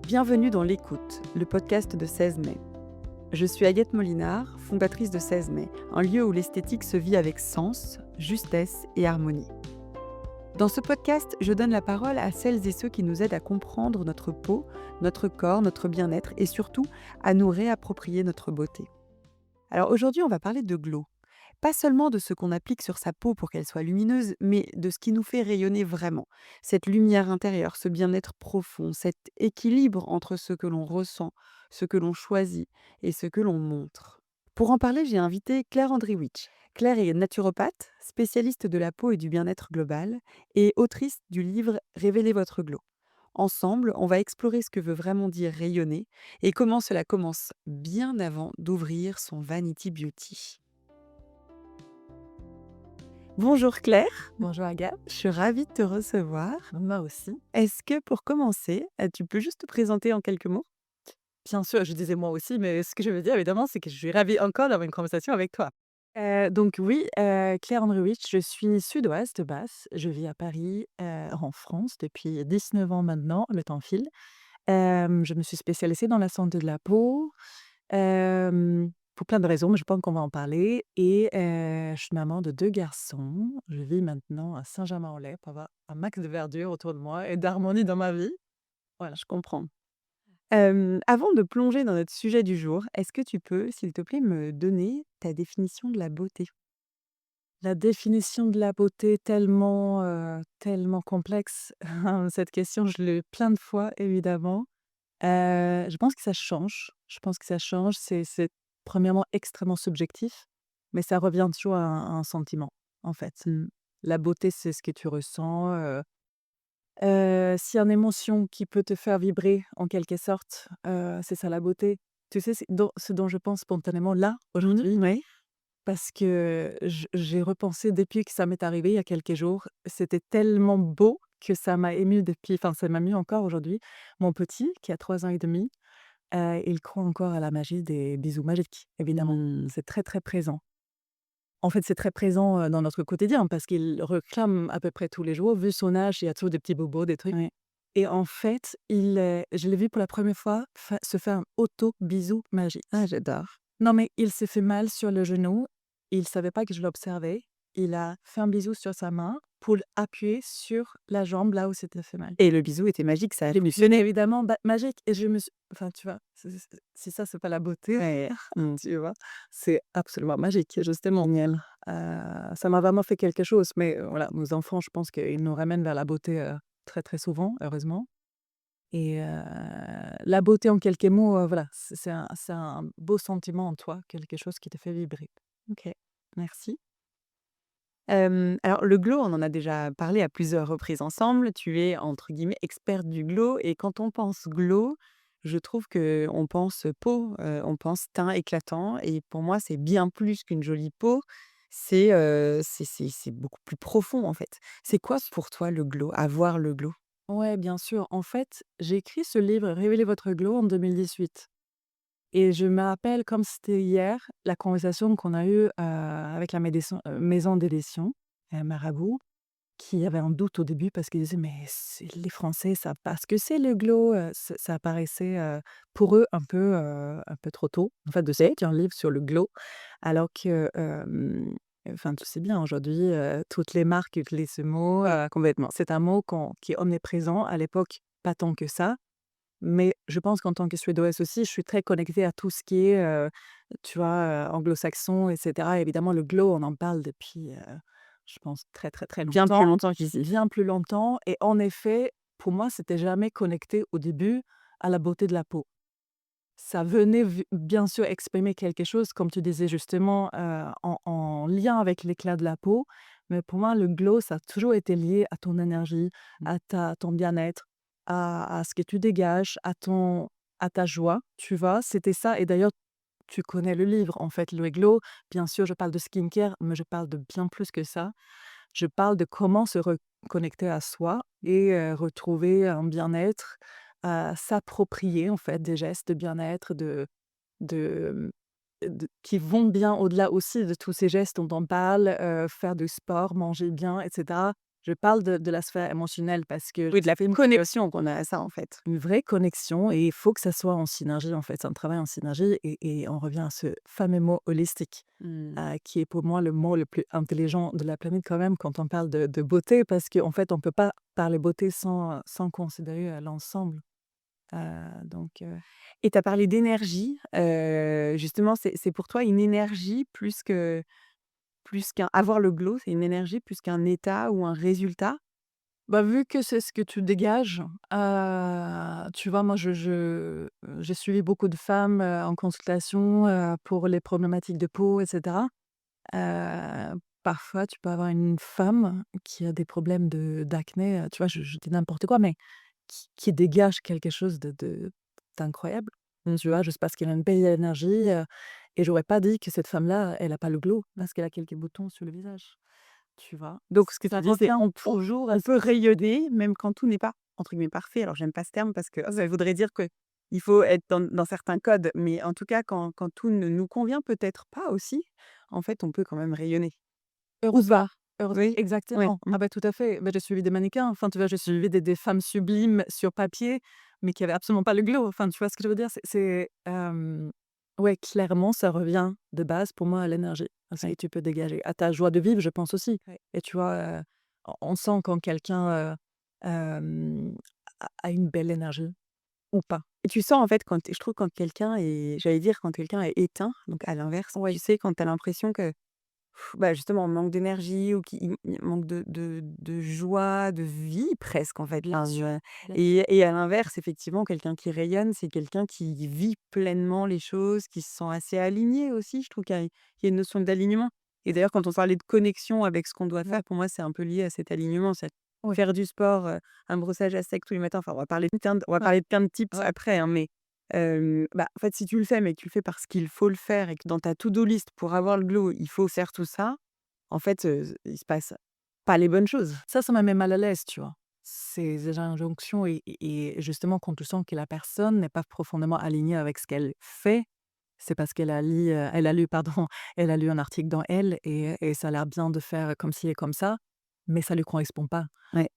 Bienvenue dans l'Écoute, le podcast de 16 mai. Je suis Agathe Molinard, fondatrice de 16 mai, un lieu où l'esthétique se vit avec sens, justesse et harmonie. Dans ce podcast, je donne la parole à celles et ceux qui nous aident à comprendre notre peau, notre corps, notre bien-être et surtout à nous réapproprier notre beauté. Alors aujourd'hui, on va parler de glow. Pas seulement de ce qu'on applique sur sa peau pour qu'elle soit lumineuse, mais de ce qui nous fait rayonner vraiment. Cette lumière intérieure, ce bien-être profond, cet équilibre entre ce que l'on ressent, ce que l'on choisit et ce que l'on montre. Pour en parler, j'ai invité Claire Andriewicz. Claire est naturopathe, spécialiste de la peau et du bien-être global et autrice du livre Révélez votre glow. Ensemble, on va explorer ce que veut vraiment dire rayonner et comment cela commence bien avant d'ouvrir son Vanity Beauty. Bonjour Claire, Bonjour Agathe, je suis ravie de te recevoir. moi aussi. Est-ce que pour commencer, tu peux juste te présenter en quelques mots? Bien sûr, je disais moi aussi, mais ce que je veux dire évidemment, c'est que je suis ravie encore d'avoir une conversation avec toi. Donc oui, Claire Andriewicz, je suis suédoise de base. Je vis à Paris, en France depuis 19 ans maintenant, le temps file. Je me suis spécialisée dans la santé de la peau, pour plein de raisons, mais je pense qu'on va en parler et je suis maman de 2 garçons. Je vis maintenant à Saint-Germain-en-Laye pour avoir un max de verdure autour de moi et d'harmonie dans ma vie. Voilà. Je comprends. Avant de plonger dans notre sujet du jour, est-ce que tu peux, s'il te plaît, me donner ta définition de la beauté? La définition de la beauté tellement complexe, cette question, je l'ai eu plein de fois évidemment. Je pense que ça change. Je pense que ça change. C'est premièrement extrêmement subjectif, mais ça revient toujours à un sentiment, en fait. La beauté, c'est ce que tu ressens, s'il y a une émotion qui peut te faire vibrer en quelque sorte, c'est ça la beauté. Tu sais, c'est ce dont je pense spontanément là, aujourd'hui. Oui. Parce que j'ai repensé depuis que ça m'est arrivé il y a quelques jours. C'était tellement beau que ça m'a émue depuis enfin, ça m'a émue encore aujourd'hui. Mon petit, qui a 3 ans et demi, il croit encore à la magie des bisous magiques, évidemment. Mmh. C'est très, très présent. En fait, c'est très présent, dans notre quotidien parce qu'il réclame à peu près tous les jours. Vu son âge, il y a toujours des petits bobos, des trucs Oui. et en fait, je l'ai vu pour la première fois se faire un auto bisou magique. Ah, j'adore. Non, mais il s'est fait mal sur le genou. Il savait pas que je l'observais. Il a fait un bisou sur sa main pour appuyer sur la jambe là où c'était fait mal. Et le bisou était magique, ça a Bien fonctionné? évidemment, magique et je me suis enfin, tu vois? Si ça, c'est pas la beauté, Ouais. Mmh. tu vois? C'est absolument magique, justement. Génial. Ça m'a vraiment fait quelque chose, mais voilà, nos enfants, je pense qu'ils nous ramènent vers la beauté, très, très souvent, heureusement et la beauté en quelques mots, voilà, c'est un beau sentiment en toi, quelque chose qui te fait vibrer. OK, merci. Alors le glow, on en a déjà parlé à plusieurs reprises ensemble. Tu es entre guillemets «experte du glow» et quand on pense glow, je trouve qu'on pense peau, on pense teint éclatant et pour moi, c'est bien plus qu'une jolie peau. C'est beaucoup plus profond, en fait. C'est quoi pour toi le glow? Avoir le glow? Ouais, bien sûr. En fait, j'ai écrit ce livre «Révélez votre glow» en 2018 et je me rappelle comme c'était hier, la conversation qu'on a eue, avec la maison d'édition, Marabout, qui avait un doute au début parce qu'ils disaient: «Mais c'est les Français savent pas ce que c'est le glow», ça paraissait, pour eux un peu trop tôt, en fait, de sortir un livre sur le glow alors que, enfin, tu sais bien aujourd'hui, toutes les marques utilisent ce mot, Complètement. c'est un mot qui est omniprésent. À l'époque, pas tant que ça, mais je pense qu'en tant que Suédoise aussi, je suis très connectée à tout ce qui est, tu vois, anglo-saxon et cetera. Évidemment, le glow, on en parle depuis, je pense très, très, très Bien plus longtemps, longtemps qu'ici. bien plus longtemps et en effet, pour moi, c'était jamais connecté au début à la beauté de la peau. Ça venait bien sûr exprimer quelque chose, comme tu disais justement, en lien avec l'éclat de la peau, mais pour moi, le glow, ça a toujours été lié à ton énergie, Mmh. à ton bien-être, à ce que tu dégages, à ta joie, tu vois? C'était ça et d'ailleurs, tu connais le livre, en fait, le glow. Bien sûr, je parle de skincare, mais je parle de bien plus que ça. Je parle de comment se reconnecter à soi et retrouver un bien-être, s'approprier en fait des gestes de bien-être, de, qui vont bien au-delà aussi de tous ces gestes dont on parle, faire du sport, manger bien et cetera. Je parle de la sphère émotionnelle parce que Oui, de la ça fait connexion qu'on a à ça, en fait. une vraie connexion et il faut que ça soit en synergie, en fait. C'est un travail en synergie et on revient à ce fameux mot holistique, Mmh. qui est pour moi le mot le plus intelligent de la planète quand même quand on parle de beauté parce qu'en fait, on peut pas parler beauté sans considérer, l'ensemble. Donc Et tu as parlé d'énergie, justement, c'est pour toi une énergie plus qu'un avoir le glow, c'est une énergie plus qu'un état ou un résultat? bah, vu que c'est ce que tu dégages, tu vois, moi, j'ai suivi beaucoup de femmes, en consultation, pour les problématiques de peau et cetera. Parfois, tu peux avoir une femme qui a des problèmes d'acné, tu vois, je dis n'importe quoi, mais qui dégage quelque chose d'incroyable, tu Mmh. vois? Juste parce qu'elle a une belle énergie, et j'aurais pas dit que cette femme-là, elle a pas le glow parce qu'elle a quelques boutons sur le visage, tu vois? Donc ce que Ça tu dis, c'est revient toujours à on ce peut rayonner même quand tout n'est pas, entre guillemets, «parfait». Alors j'aime pas ce terme parce que ça voudrait dire qu'il faut être dans certains codes, mais en tout cas quand tout ne nous convient peut-être pas aussi, en fait, on peut quand même rayonner. Ou heureusement, pas. Oui, ouais. exactement. Ah bah, tout à fait. Bah, j'ai suivi des mannequins, enfin, tu vois? J'ai suivi des femmes sublimes sur papier, mais qui avaient absolument pas le glow. Enfin, tu vois ce que je veux dire? Ouais, clairement, ça revient de base pour moi à l'énergie, à ce que Ouais, tu peux dégager, à ta joie de vivre, je pense aussi ouais. et tu vois, on sent quand quelqu'un, hem, a une belle énergie ou pas. Et tu sens en fait je trouve quand quelqu'un est j'allais dire quand quelqu'un est éteint, donc à l'inverse, tu Oui, sais quand tu as l'impression que bah, justement, manque d'énergie ou qui manque de joie, de vie presque en fait. Enfin, bien et à l'inverse, effectivement, quelqu'un qui rayonne, c'est quelqu'un qui vit pleinement les choses, qui se sent assez aligné aussi. Je trouve qu'il y a une notion d'alignement. Et d'ailleurs, quand on parlait de connexion avec ce qu'on doit faire, pour moi, c'est un peu lié à cet alignement. C'est oui, faire du sport, un brossage à sec tous les matins. Enfin, on va ouais, parler de plein de tips ouais. après, hein, mais bah, en fait, si tu le fais, mais que tu le fais parce qu'il faut le faire et que dans ta to-do list pour avoir le glow, il faut faire tout ça, en fait, il se passe pas les bonnes choses. Ça me met mal à l'aise, tu vois? Ces injonctions et justement quand tu sens que la personne n'est pas profondément alignée avec ce qu'elle fait, c'est parce elle a lu pardon, elle a lu un article dans Elle et ça a l'air bien de faire comme ci et comme ça, mais ça lui correspond pas. Ouais,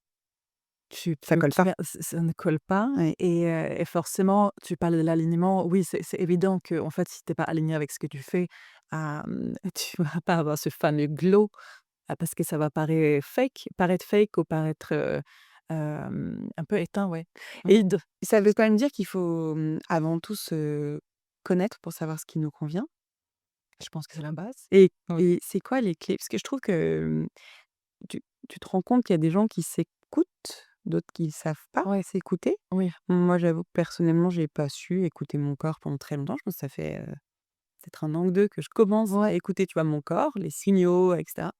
Tu ça peux colle pas. faire ça ne colle pas Ouais. et forcément, tu parles de l'alignement. Oui, c'est évident que en fait, si tu es pas aligné avec ce que tu fais, tu vas pas avoir ce fameux glow, parce que ça va paraître fake ou paraître, un peu éteint, ouais. Et Vide. ça veut quand même dire qu'il faut, avant tout se connaître pour savoir ce qui nous convient. Je pense que c'est la base. Et Oui. et c'est quoi les clés? Parce que je trouve que, tu te rends compte qu'il y a des gens qui s'écoutent, d'autres qui savent pas Ouais, s'écouter. oui, Moi, j'avoue que personnellement, j'ai pas su écouter mon corps pendant très longtemps. Je pense que ça fait, peut-être 1 an ou 2 que je commence à ouais, écouter, tu vois, mon corps, les signaux et cetera.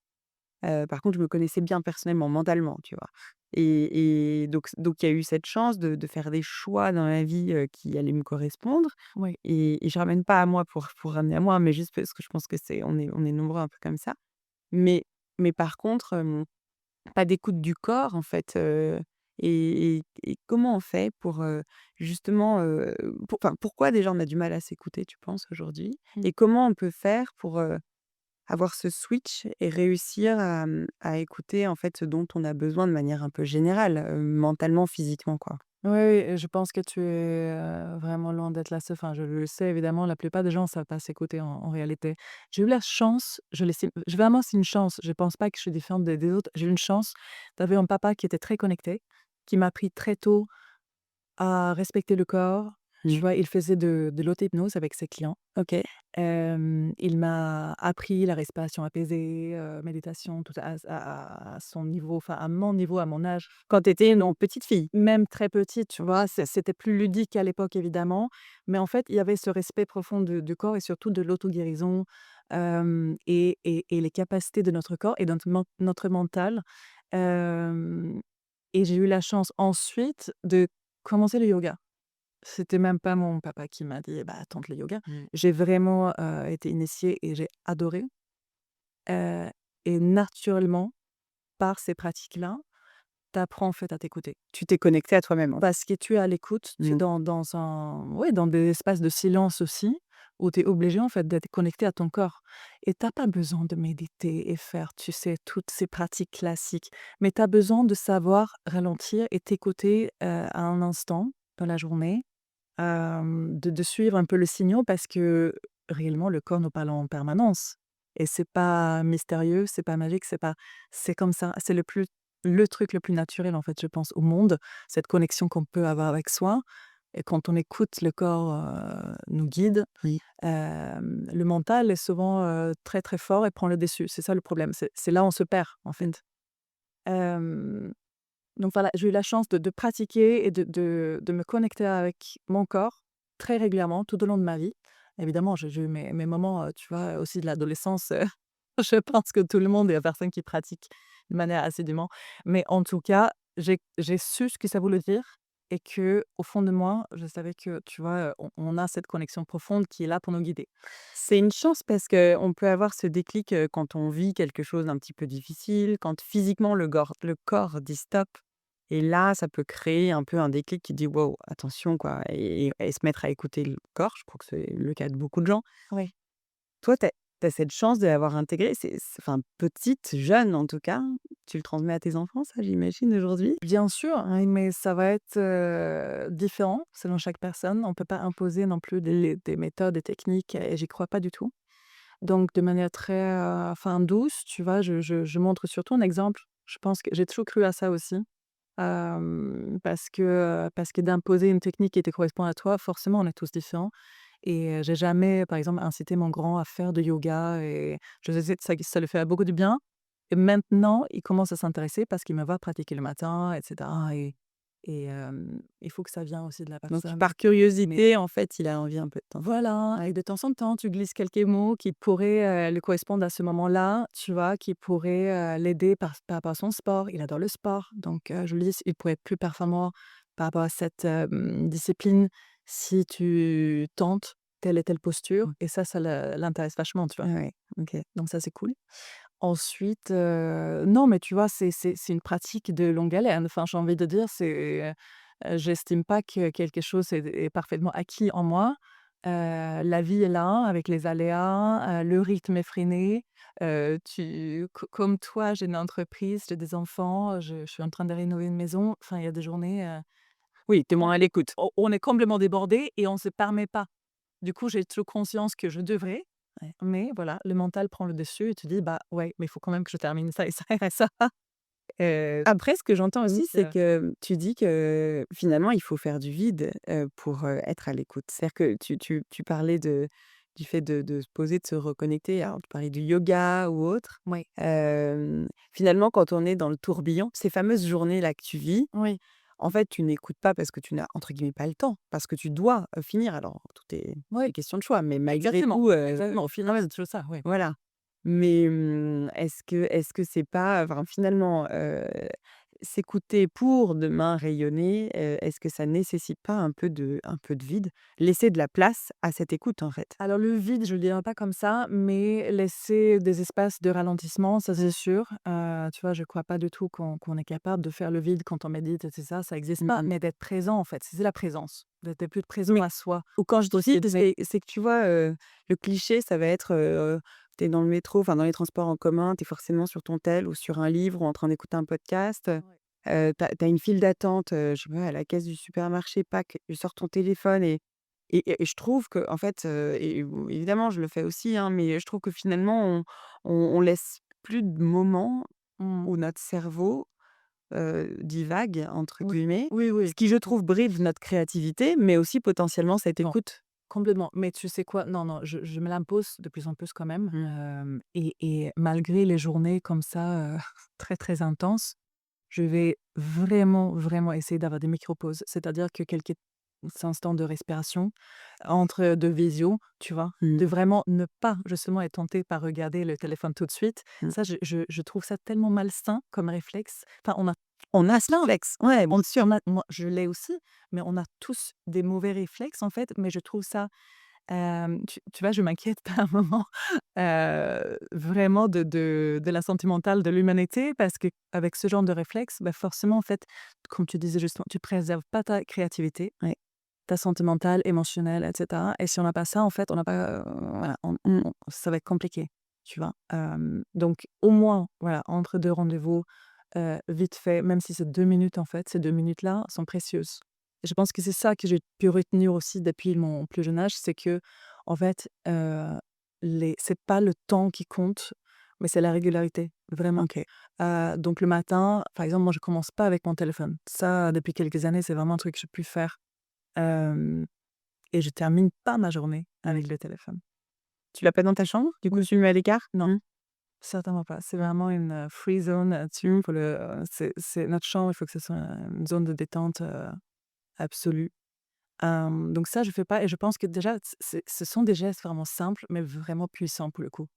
Par contre, je me connaissais bien personnellement, mentalement, tu vois? Et donc il y a eu cette chance de faire des choix dans la vie, qui allaient me correspondre oui. et je ramène pas à moi pour ramener à moi, mais juste parce que je pense que on est nombreux un peu comme ça. Mais par contre, pas d'écoute du corps en fait, et comment on fait pour, justement, pourquoi déjà on a du mal à s'écouter, tu penses, aujourd'hui? Mmh. Et comment on peut faire pour, avoir ce switch et réussir à écouter, en fait, ce dont on a besoin de manière un peu générale, mentalement, physiquement, quoi. Oui, oui et je pense que tu es, vraiment loin d'être la seule. Enfin, je le sais évidemment, la plupart des gens ne savent pas s'écouter en réalité. J'ai eu la chance, vraiment c'est une chance, je pense pas que je suis différente des autres. J'ai eu une chance d'avoir un papa qui était très connecté, qui m'a appris très tôt à respecter le corps. Tu Mmh. vois? Il faisait de l'auto-hypnose avec ses clients. OK. Il m'a appris la respiration apaisée, méditation, tout ça à son niveau, enfin à mon niveau, à mon âge. Quand tu étais donc petite fille? Même très petite, tu vois? C'était plus ludique à l'époque évidemment, mais en fait, il y avait ce respect profond du corps et surtout de l'auto-guérison, et les capacités de notre corps et de notre mental, hem et j'ai eu la chance ensuite de commencer le yoga. C'était même pas mon papa qui m'a dit: «Bah, tente le yoga». Mmh. J'ai vraiment, été initiée et j'ai adoré, heu et naturellement, par ces pratiques-là, tu apprends en fait à t'écouter. Tu t'es connectée à toi-même, en fait? Parce que tu es à l'écoute, tu es Mmh. dans un ouais, dans des espaces de silence aussi, où tu es obligé, en fait, d'être connecté à ton corps et tu pas besoin de méditer et faire, tu sais, toutes ces pratiques classiques, mais tu as besoin de savoir ralentir et t'écouter, à un instant dans la journée, de suivre un peu le signal parce que réellement le corps nous parle en permanence et c'est pas mystérieux, c'est pas magique, c'est comme ça. C'est le truc le plus naturel, en fait, je pense, au monde, cette connexion qu'on peut avoir avec soi et quand on écoute le corps, nous guide, Oui. le mental est souvent, très, très fort et prend le dessus. C'est ça le problème, c'est là où on se perd, en fait. Hem donc voilà, j'ai eu la chance de pratiquer et de me connecter avec mon corps très régulièrement tout au long de ma vie. Évidemment, j'ai eu mes moments, tu vois, aussi de l'adolescence, je pense que tout le monde, il y a personne qui pratique de manière assidûment. Mais en tout cas, j'ai su ce que ça voulait dire et que au fond de moi, je savais que, tu vois, on a cette connexion profonde qui est là pour nous guider. C'est une chance parce qu'on peut avoir ce déclic, quand on vit quelque chose d'un petit peu difficile, quand physiquement le corps dit stop et là, ça peut créer un peu un déclic qui dit: «Wow, attention quoi» et se mettre à écouter le corps. Je crois que c'est le cas de beaucoup de gens. Oui. Toi, tu as cette chance de l'avoir intégré, enfin petite, jeune en tout cas. Tu le transmets à tes enfants ça, j'imagine aujourd'hui? Bien sûr, hein, mais ça va être, différent selon chaque personne. On peut pas imposer non plus des méthodes, des techniques et j'y crois pas du tout. Donc de manière très, enfin douce, tu vois, je montre surtout un exemple. Je pense que j'ai toujours cru à ça aussi, parce que d'imposer une technique qui te correspond à toi, forcément, on est tous différents et j'ai jamais, par exemple, incité mon grand à faire de yoga et je sais que ça lui fait beaucoup de bien et maintenant, il commence à s'intéresser parce qu'il me voit pratiquer le matin et cetera il faut que ça vienne aussi de la Donc personne. par Mais curiosité, en fait, il a envie un peu de t'en voilà, et de temps en temps, tu glisses quelques mots qui pourraient, lui correspondre à ce moment-là, tu vois? Qui pourraient, l'aider par rapport à son sport. Il adore le sport, donc je lui dis: «Il pourrait être plus performant par rapport à cette, discipline si tu tentes telle et telle posture» Mmh. et ça l'intéresse vachement, tu vois? Ouais, OK. Donc ça, c'est cool. Ensuite, non, mais tu vois, c'est une pratique de longue haleine. Enfin, j'ai envie de dire, j'estime pas que quelque chose est parfaitement acquis en moi. La vie est là avec les aléas, le rythme effréné. Tu co Comme toi, j'ai une entreprise, j'ai des enfants, je suis en train de rénover une maison. Enfin, il y a des journées, Oui, tu es on moins à l'écoute. on est complètement débordé et on se permet pas. Du coup, j'ai toujours conscience que je devrais, Ouais. mais voilà, le mental prend le dessus et tu dis: «Bah, ouais, mais il faut quand même que je termine ça et ça et ça». Heu, Après, ce que j'entends donc aussi, c'est que tu dis que finalement, il faut faire du vide, pour, être à l'écoute. C'est-à-dire que tu parlais du fait de se poser, de se reconnecter. Alors, tu parlais du yoga ou autre. oui, Finalement, quand on est dans le tourbillon, ces fameuses journées-là que tu vis, oui, en fait, tu n'écoutes pas parce que tu n'as, entre guillemets, «pas le temps», parce que tu dois, finir. Alors, tout est oui, une question de choix, mais malgré exactement, tout, exactement. Au final, c'est toujours ça, oui. voilà. Mais, est-ce que c'est pas enfin, finalement, s'écouter pour demain rayonner, est-ce que ça nécessite pas un peu de vide? Laisser de la place à cette écoute, en fait? Alors le vide, je le dirais pas comme ça, mais laisser des espaces de ralentissement, ça c'est sûr. Tu vois, je crois pas du tout qu'on est capable de faire le vide quand on médite et c'est ça existe Mmh pas. mh. Mais d'être présent en fait, c'est la présence, d'être plus présent Mais à soi. ou quand je dis Aussi vide, c'est que tu vois, le cliché, ça va être, tu es dans le métro, enfin dans les transports en commun, tu es forcément sur ton tel ou sur un livre ou en train d'écouter un podcast, ouais. tu as une file d'attente, je sais pas, à la caisse du supermarché, pac, tu sors ton téléphone et je trouve qu'en fait, évidemment je le fais aussi, hein, mais je trouve que finalement on laisse plus de moments Mmh. où notre cerveau, «divague» entre Oui, guillemets, oui, ce oui. qui je trouve brive notre créativité, mais aussi potentiellement cette Non, écoute. complètement. Mais tu sais quoi? Non, non, je me l'impose de plus en plus quand même, Mmh. et malgré les journées comme ça, très, très intenses, je vais vraiment, vraiment essayer d'avoir des micro-pauses. C'est-à-dire que quelques instants de respiration entre 2 visios, tu vois? Mmh. De vraiment ne pas justement être tenté par regarder le téléphone tout de suite. Mmh. Ça, je trouve ça tellement malsain comme réflexe. Enfin, on a On a ce plein réflexe, ouais, bien sûr. on a moi, je l'ai aussi, mais on a tous des mauvais réflexes, en fait, mais je trouve ça, tu vois, je m'inquiète par moment, vraiment de la santé mentale de l'humanité parce qu'avec ce genre de réflexe, bah, forcément, en fait, comme tu disais justement, tu préserves pas ta créativité. Ouais. ta santé mentale, émotionnelle, et cetera. Et si on n'a pas ça, en fait, on n'a pas, voilà, ça va être compliqué, tu vois? Donc au moins, voilà, entre 2 rendez-vous, vite fait, même si c'est 2 minutes, en fait, ces 2 minutes-là sont précieuses. Et je pense que c'est ça que j'ai pu retenir aussi depuis mon plus jeune âge, c'est que en fait, les c'est pas le temps qui compte, mais c'est la régularité, vraiment. OK. Donc le matin, par exemple, moi, je commence pas avec mon téléphone. Ça, depuis quelques années, c'est vraiment un truc que je peux faire, hem et je termine pas ma journée Mmh. avec le téléphone. Tu l'as pas dans ta chambre? Du coup, Oui. tu le mets à l'écart? Non, Mmh. certainement pas. C'est vraiment une, free zone là-dessus. Faut c'est notre chambre, il faut que ce soit une zone de détente, absolue. Donc ça, je fais pas et je pense que déjà, ce sont des gestes vraiment simples, mais vraiment puissants pour le coup.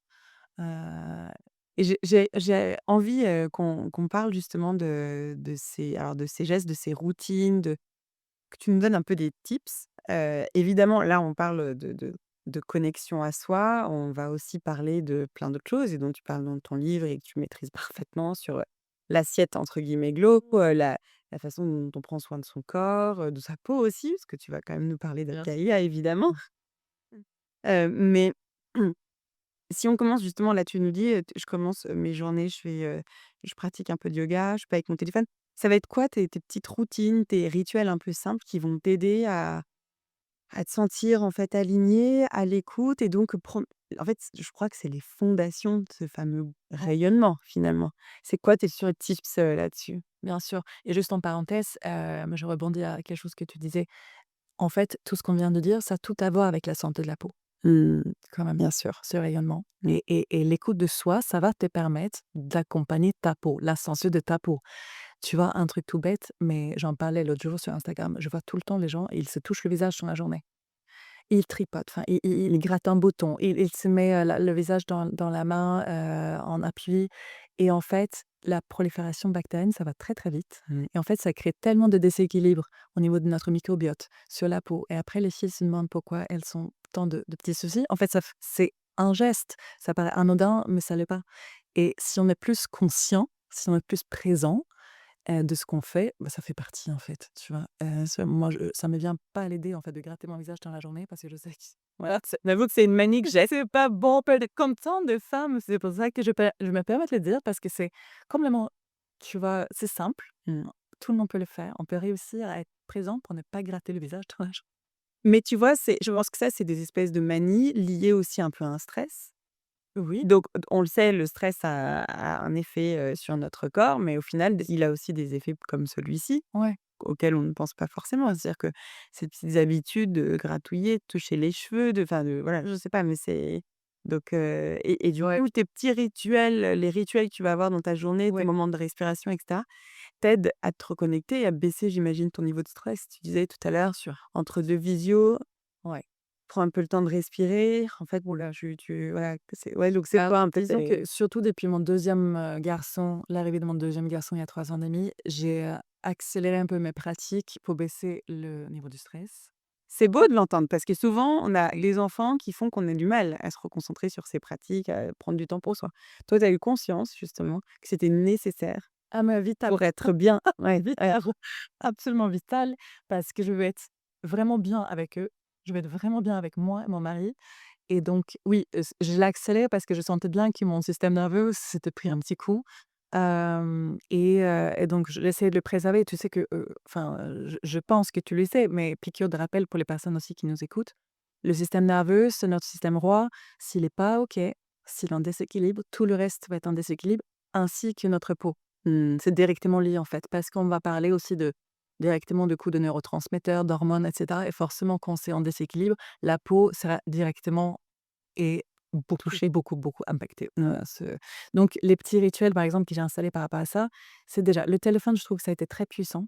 Heu, Et j'ai envie, qu'on parle justement de ces gestes, de ces routines, que tu nous donnes un peu des tips. Évidemment, là, on parle de connexion à soi. On va aussi parler de plein d'autres choses et dont tu parles dans ton livre et que tu maîtrises parfaitement sur, «l'assiette» entre guillemets «glow», la façon dont on prend soin de son corps, de sa peau aussi, parce que tu vas quand même nous parler de bien sûr. Gaïa évidemment. Mais si on commence justement là, tu nous dis, «Je commence, mes journées, je pratique un peu de yoga, je suis pas avec mon téléphone». Ça va être quoi tes petites routines, tes rituels un peu simples qui vont t'aider à te sentir en fait aligné, à l'écoute et donc prendre en fait, je crois que c'est les fondations de ce fameux rayonnement finalement. C'est quoi tes sur tips, là-dessus? Bien sûr. Et juste en parenthèse, je rebondis à quelque chose que tu disais. En fait, tout ce qu'on vient de dire, ça a tout à voir avec la santé de la peau, Mmh, quand même, bien sûr. ce rayonnement. Mmh. Et l'écoute de soi, ça va te permettre d'accompagner ta peau, la santé de ta peau. Tu vois, un truc tout bête, mais j'en parlais l'autre jour sur Instagram. Je vois tout le temps les gens, ils se touchent le visage dans la journée. Ils tripotent, enfin, ils grattent un bouton, il se met, le visage dans la main, en appui. Et en fait, la prolifération bactérienne, ça va très, très vite. Mmh. Et en fait, ça crée tellement de déséquilibre au niveau de notre microbiote sur la peau. Et après, les filles se demandent pourquoi elles ont tant de petits soucis. En fait, c'est un geste. Ça paraît anodin, mais ça l'est pas. Et si on est plus conscient, si on est plus présent, de ce qu'on fait, bah, ça fait partie, en fait, tu vois? Ça me vient pas à l'idée, en fait, de gratter mon visage dans la journée parce que je sais que voilà, J'avoue que c'est une manie que j'ai. c'est pas bon peut comme tant de femmes. C'est pour ça que je me permets de le dire parce que c'est complètement, tu vois? C'est simple, Mmh. tout le monde peut le faire. On peut réussir à être présent pour ne pas gratter le visage dans la journée. Mais tu vois, je pense que ça, c'est des espèces de manies liées aussi un peu à un stress. Oui, Donc on le sait, le stress a un effet, sur notre corps, mais au final, il a aussi des effets comme celui-ci, ouais, auxquels on ne pense pas forcément. C'est-à-dire que ces petites habitudes de gratouiller, de toucher les cheveux, de voilà, je sais pas, mais c'est donc et du ouais, coup, tes petits rituels, les rituels que tu vas avoir dans ta journée, tes ouais. moments de respiration et cetera, t'aident à te reconnecter et à baisser, j'imagine, ton niveau de stress. Tu disais tout à l'heure, Bien sûr. entre 2 visios, Ouais. prends un peu le temps de respirer. En fait, Ouh là. tu voilà, que c'est ouais, donc c'est Bah, quoi un peu disons tes que surtout depuis mon deuxième garçon, l'arrivée de mon deuxième garçon il y a 3 ans et demi, j'ai, accéléré un peu mes pratiques pour baisser le niveau du stress. c'est beau de l'entendre parce que souvent, on a les enfants qui font qu'on ait du mal à se reconcentrer sur ses pratiques, à prendre du temps pour soi. Toi, tu as eu conscience justement que c'était nécessaire Ah mais vital, pour être bien. Ouais, ouais. vital, absolument vital, parce que je veux être vraiment bien avec eux. Je veux être vraiment bien avec moi et mon mari. Et donc oui, je l'ai accéléré parce que je sentais bien que mon système nerveux s'était pris un petit coup. Et donc j'essayais de le préserver. Tu sais que, enfin, je pense que tu le sais, mais piqûre de rappel pour les personnes aussi qui nous écoutent. Le système nerveux, c'est notre système roi. S'il est pas OK, s'il est en déséquilibre, tout le reste va être en déséquilibre, ainsi que notre peau. C'est directement lié, en fait, parce qu'on va parler aussi de directement de coups de neurotransmetteurs, d'hormones, et cetera. Et forcément, quand c'est en déséquilibre, la peau sera directement et beaucoup touchée, beaucoup, beaucoup impactée. Donc les petits rituels, par exemple, que j'ai installés par rapport à ça, c'est déjà le téléphone, je trouve que ça a été très puissant.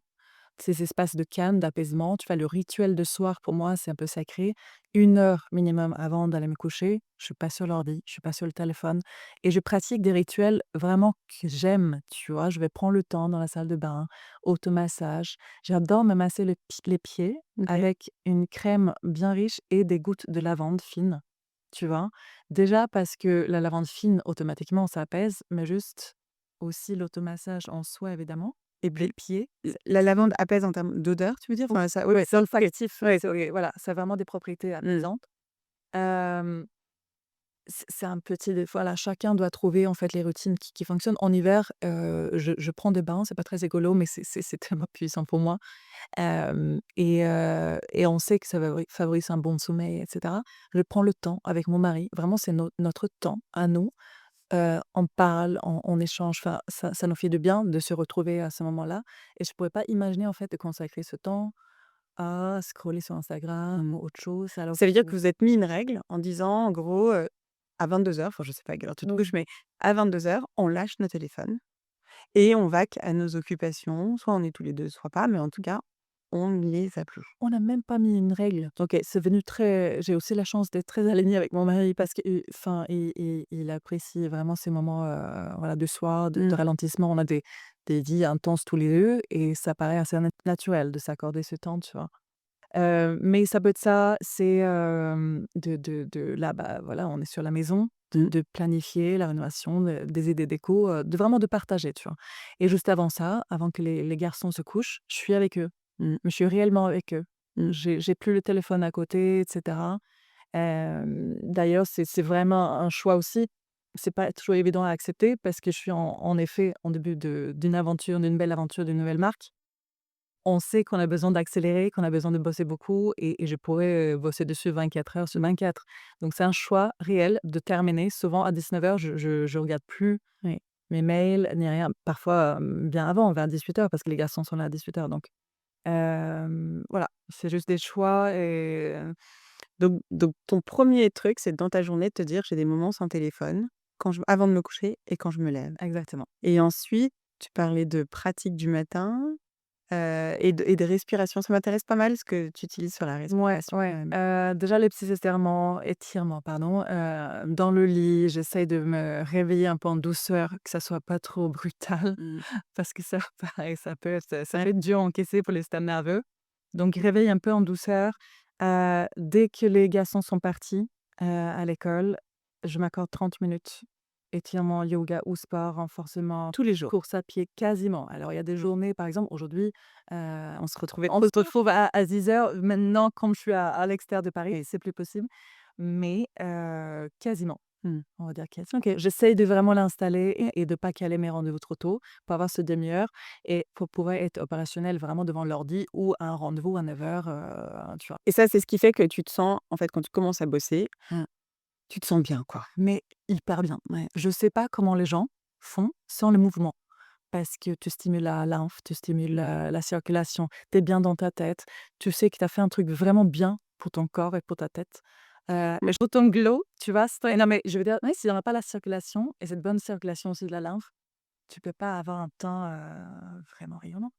Ces espaces de calme, d'apaisement, tu vois? Le rituel de soir, pour moi, c'est un peu sacré. 1 heure minimum avant d'aller me coucher, je suis pas sur l'ordi, je suis pas sur le téléphone et je pratique des rituels vraiment que j'aime, tu vois? Je vais prendre le temps dans la salle de bain, automassage. J'adore me masser les pieds OK. avec une crème bien riche et des gouttes de lavande fine, tu vois? Déjà parce que la lavande fine, automatiquement, ça apaise, mais juste aussi l'automassage en soi, évidemment. et les pieds. La lavande apaise en termes d'odeur, tu veux dire? Enfin, ça, oui, Ouais, c'est c'est OK. olfactif, Ouais. voilà, ça a vraiment des propriétés Mmh. apaisantes. Hem, c'est un petit des voilà, chacun doit trouver, en fait, les routines qui fonctionnent. En hiver, je prends des bains, c'est pas très écolo, mais c'est tellement puissant pour moi. Et on sait que ça favorise un bon sommeil et cetera. Je prends le temps avec mon mari, vraiment c'est notre temps à nous. On parle, on échange, enfin ça nous fait du bien de se retrouver à ce moment-là et je pourrais pas imaginer en fait de consacrer ce temps à scroller sur Instagram ou autre chose alors Ça veut dire que que vous êtes mis une règle en disant, en gros, à 22 heures, enfin, je sais pas à quelle heure tu te mmh, couches, mais à 22 heures, on lâche nos téléphones et on va à nos occupations. Soit on est tous les 2, soit pas, mais en tout cas, on ne les a plus. on n'a même pas mis une règle. Donc c'est venu très j'ai aussi la chance d'être très alignée avec mon mari parce que, enfin il apprécie vraiment ces moments, voilà de soir, de Mmh. ralentissement. On a des vies intenses tous les 2 et ça paraît assez naturel de s'accorder ce temps, tu vois? Mais ça peut être ça, c'est, de là, bah, voilà, on est sur la maison, Mmh. de planifier la rénovation, des idées déco, de vraiment de partager, tu vois? Et juste avant ça, avant que les garçons se couchent, je suis avec eux. Mmh. Je suis réellement avec eux. Mmh. J'ai plus le téléphone à côté et cetera. D'ailleurs, c'est vraiment un choix aussi. C'est pas toujours évident à accepter parce que je suis en effet en début d'une aventure, d'une belle aventure, d'une nouvelle marque. On sait qu'on a besoin d'accélérer, qu'on a besoin de bosser beaucoup et je pourrais, bosser dessus 24 heures sur 24. Donc c'est un choix réel de terminer. Souvent à 19 heures, je regarde plus Oui. mes mails ni rien. Parfois, bien avant, vers 18 heures, parce que les garçons sont là à 18 heures. Donc voilà, c'est juste des choix et Donc ton premier truc, c'est dans ta journée de te dire: «J'ai des moments sans téléphone, avant de me coucher et quand je me lève». exactement. Et ensuite, tu parlais de pratique du matin, et de respiration. Ça m'intéresse pas mal ce que tu utilises sur la Ouais, respiration. ouais, déjà les petits étirements, pardon, dans le lit, j'essaye de me réveiller un peu en douceur, que ça soit pas trop brutal Mmh. parce que ça, pareil, ça peut être dur à encaisser pour les systèmes nerveux. Donc réveil un peu en douceur. Dès que les garçons sont partis, à l'école, je m'accorde 30 minutes. Étirements, yoga ou sport, renforcement, tous les jours. Course à pied quasiment. Alors il y a des journées, par exemple aujourd'hui, on se retrouve à 10 heures. Maintenant, comme je suis à l'extérieur de Paris, c'est plus possible, mais quasiment. Mmh. On va dire quasiment. OK, j'essaye de vraiment l'installer et de pas caler mes rendez-vous trop tôt pour avoir cette demi-heure et pour pouvoir être opérationnel vraiment devant l'ordi ou un rendez-vous à 9 heures, tu vois? Et ça, c'est ce qui fait que tu te sens en fait, quand tu commences à bosser, Mmh. tu te sens bien, quoi. Mais hyper bien. Ouais. Je sais pas comment les gens font sans le mouvement. Parce que tu stimules la lymphe, tu stimules la circulation, tu es bien dans ta tête. Tu sais que tu as fait un truc vraiment bien pour ton corps et pour ta tête. Mmh. Pour ton glow, tu vois? Non, mais je veux dire, s'il y en a pas la circulation et cette bonne circulation aussi de la lymphe, tu peux pas avoir un teint, vraiment rayonnant.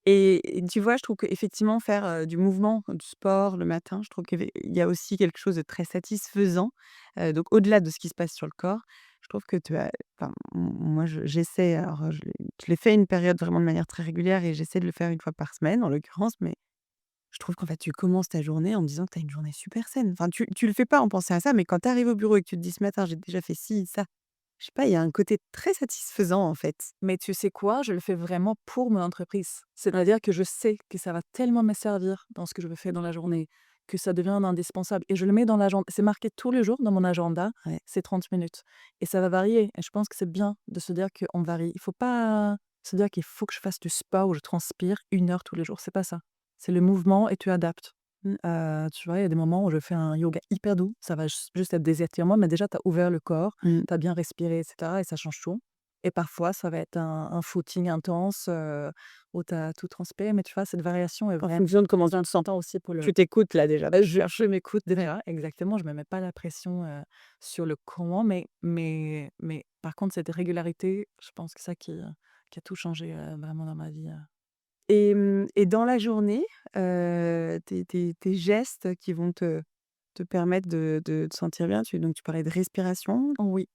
Et tu vois, je trouve qu'effectivement faire, du mouvement, du sport le matin, je trouve qu'il y a aussi quelque chose de très satisfaisant. Donc au-delà de ce qui se passe sur le corps, je trouve que tu as enfin, moi j'essaie, alors, je l'ai fait une période vraiment de manière très régulière et j'essaie de le faire une fois par semaine en l'occurrence, mais je trouve qu'en fait, tu commences ta journée en me disant que tu as une journée super saine. Enfin, tu le fais pas en pensant à ça, mais quand tu arrives au bureau et que tu te dis: «Ce matin, j'ai déjà fait ci, ça», je sais pas, il y a un côté très satisfaisant, en fait. Mais tu sais quoi? Je le fais vraiment pour mon entreprise. C'est-à-dire que je sais que ça va tellement me servir dans ce que je veux faire dans la journée, que ça devient indispensable et je le mets dans l'agenda. C'est marqué tous les jours dans mon agenda, Ouais. c'est 30 minutes et ça va varier et je pense que c'est bien de se dire qu'on varie. Il faut pas se dire qu'il faut que je fasse du sport où je transpire 1 heure tous les jours, c'est pas ça. C'est le mouvement et tu adaptes. Mmh. Tu vois, il y a des moments où je fais un yoga hyper doux, ça va juste être des étirements, mais déjà tu as ouvert le corps, Mmh. tu as bien respiré et cetera et ça change tout. Et parfois, ça va être un footing intense, où tu as tout transpiré, mais tu vois, cette variation est En vraiment fonction de comment je le sens aussi pour le tu t'écoutes là déjà. je m'écoute déjà, exactement, je me mets pas la pression, sur le comment, mais par contre, cette régularité, je pense que c'est ça qui a tout changé, vraiment dans ma vie. Et dans la journée, tes gestes qui vont te te permettre de te sentir bien. Donc tu parlais de respiration. Oui.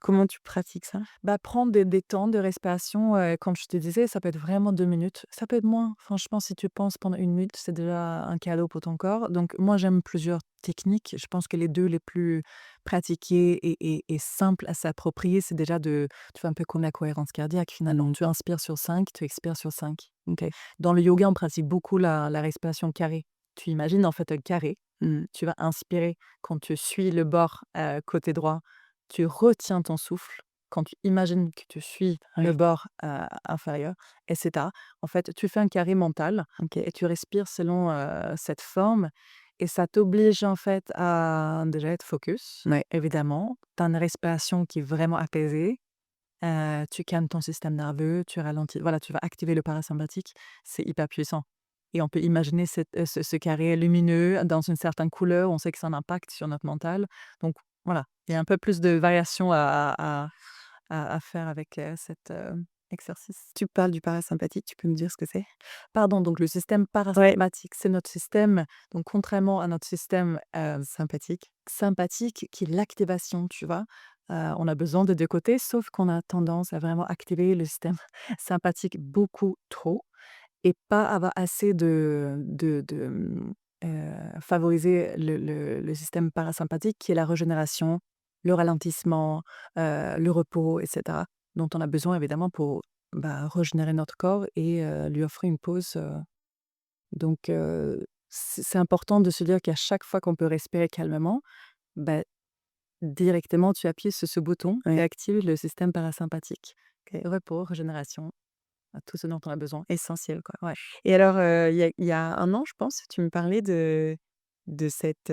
Comment tu pratiques ça? Bah, prendre des temps de respiration, comme je te disais, ça peut être vraiment 2 minutes, ça peut être moins. Franchement, si tu penses pendant 1 minute, c'est déjà un cadeau pour ton corps. Donc moi, j'aime plusieurs techniques. Je pense que les 2 les plus pratiquées et simples à s'approprier, c'est déjà tu fais un peu comme la cohérence cardiaque finalement. Tu inspires sur 5, tu expires sur 5. OK. Dans le yoga, on pratique beaucoup la respiration carrée. Tu imagines en fait un carré, Mmh. tu vas inspirer quand tu suis le bord, côté droit, tu retiens ton souffle. Quand tu imagines que tu suis le Oui. bord, inférieur et cetera. En fait, tu fais un carré mental OK. et tu respires selon, cette forme et ça t'oblige en fait à déjà être focus, Ouais. évidemment. Tu as une respiration qui est vraiment apaisée, tu calmes ton système nerveux, tu ralentis voilà, tu vas activer le parasympathique, c'est hyper puissant et on peut imaginer ce carré lumineux dans une certaine couleur, on sait que ça a un impact sur notre mental donc voilà, il y a un peu plus de variation à faire avec, cet, exercice. Tu parles du parasympathique, tu peux me dire ce que c'est? Pardon, donc le système Ouais. parasympathique, c'est notre système donc contrairement à notre système, Sympathique. sympathique qui est l'activation, tu vois? On a besoin des 2 côtés, sauf qu'on a tendance à vraiment activer le système sympathique beaucoup trop et pas avoir assez favoriser le système parasympathique qui est la régénération, le ralentissement, le repos et cetera, dont on a besoin évidemment pour, bah, régénérer notre corps et lui offrir une pause, donc c'est important de se dire qu'à chaque fois qu'on peut respirer calmement, bah, directement tu appuies sur ce bouton et Ouais. actives le système parasympathique. OK. Repos, régénération, tout ce dont on a besoin. Essentiel, quoi. Ouais. Et alors, il y a 1 an, je pense, tu me parlais de cette,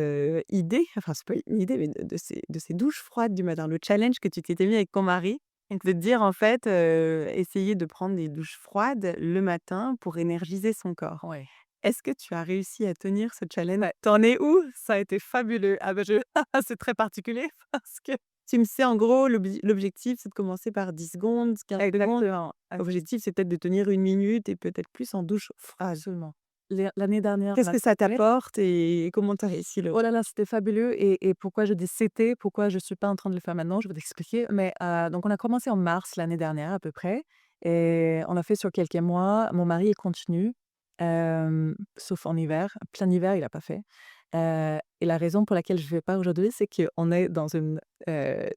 idée, enfin, c'est pas une idée, mais de ces douches froides du matin, le challenge que tu t'étais mis avec ton mari, de te dire, en fait, essayer de prendre des douches froides le matin pour énergiser son corps. Ouais. Est-ce que tu as réussi à tenir ce challenge? Ouais, tu es où? Ça a été fabuleux. Ah bah, je c'est très particulier parce que Tu me sais, en gros, l'objectif, c'est de commencer par 10 secondes, 15 secondes. exactement, L'objectif, c'est peut-être de tenir 1 minute et peut-être plus en douche froide. absolument. L'année dernière, on Qu'est-ce a que ça fait t'apporte et comment tu as réussi le oh là là, c'était fabuleux et pourquoi je dis «c'était», pourquoi je suis pas en train de le faire maintenant, je vais t'expliquer. Mais donc on a commencé en mars l'année dernière à peu près et on l'a fait sur quelques mois. Mon mari, il continue, sauf en hiver. Plein hiver, il a pas fait, et la raison pour laquelle je ne fais pas aujourd'hui, c'est qu'on est dans une,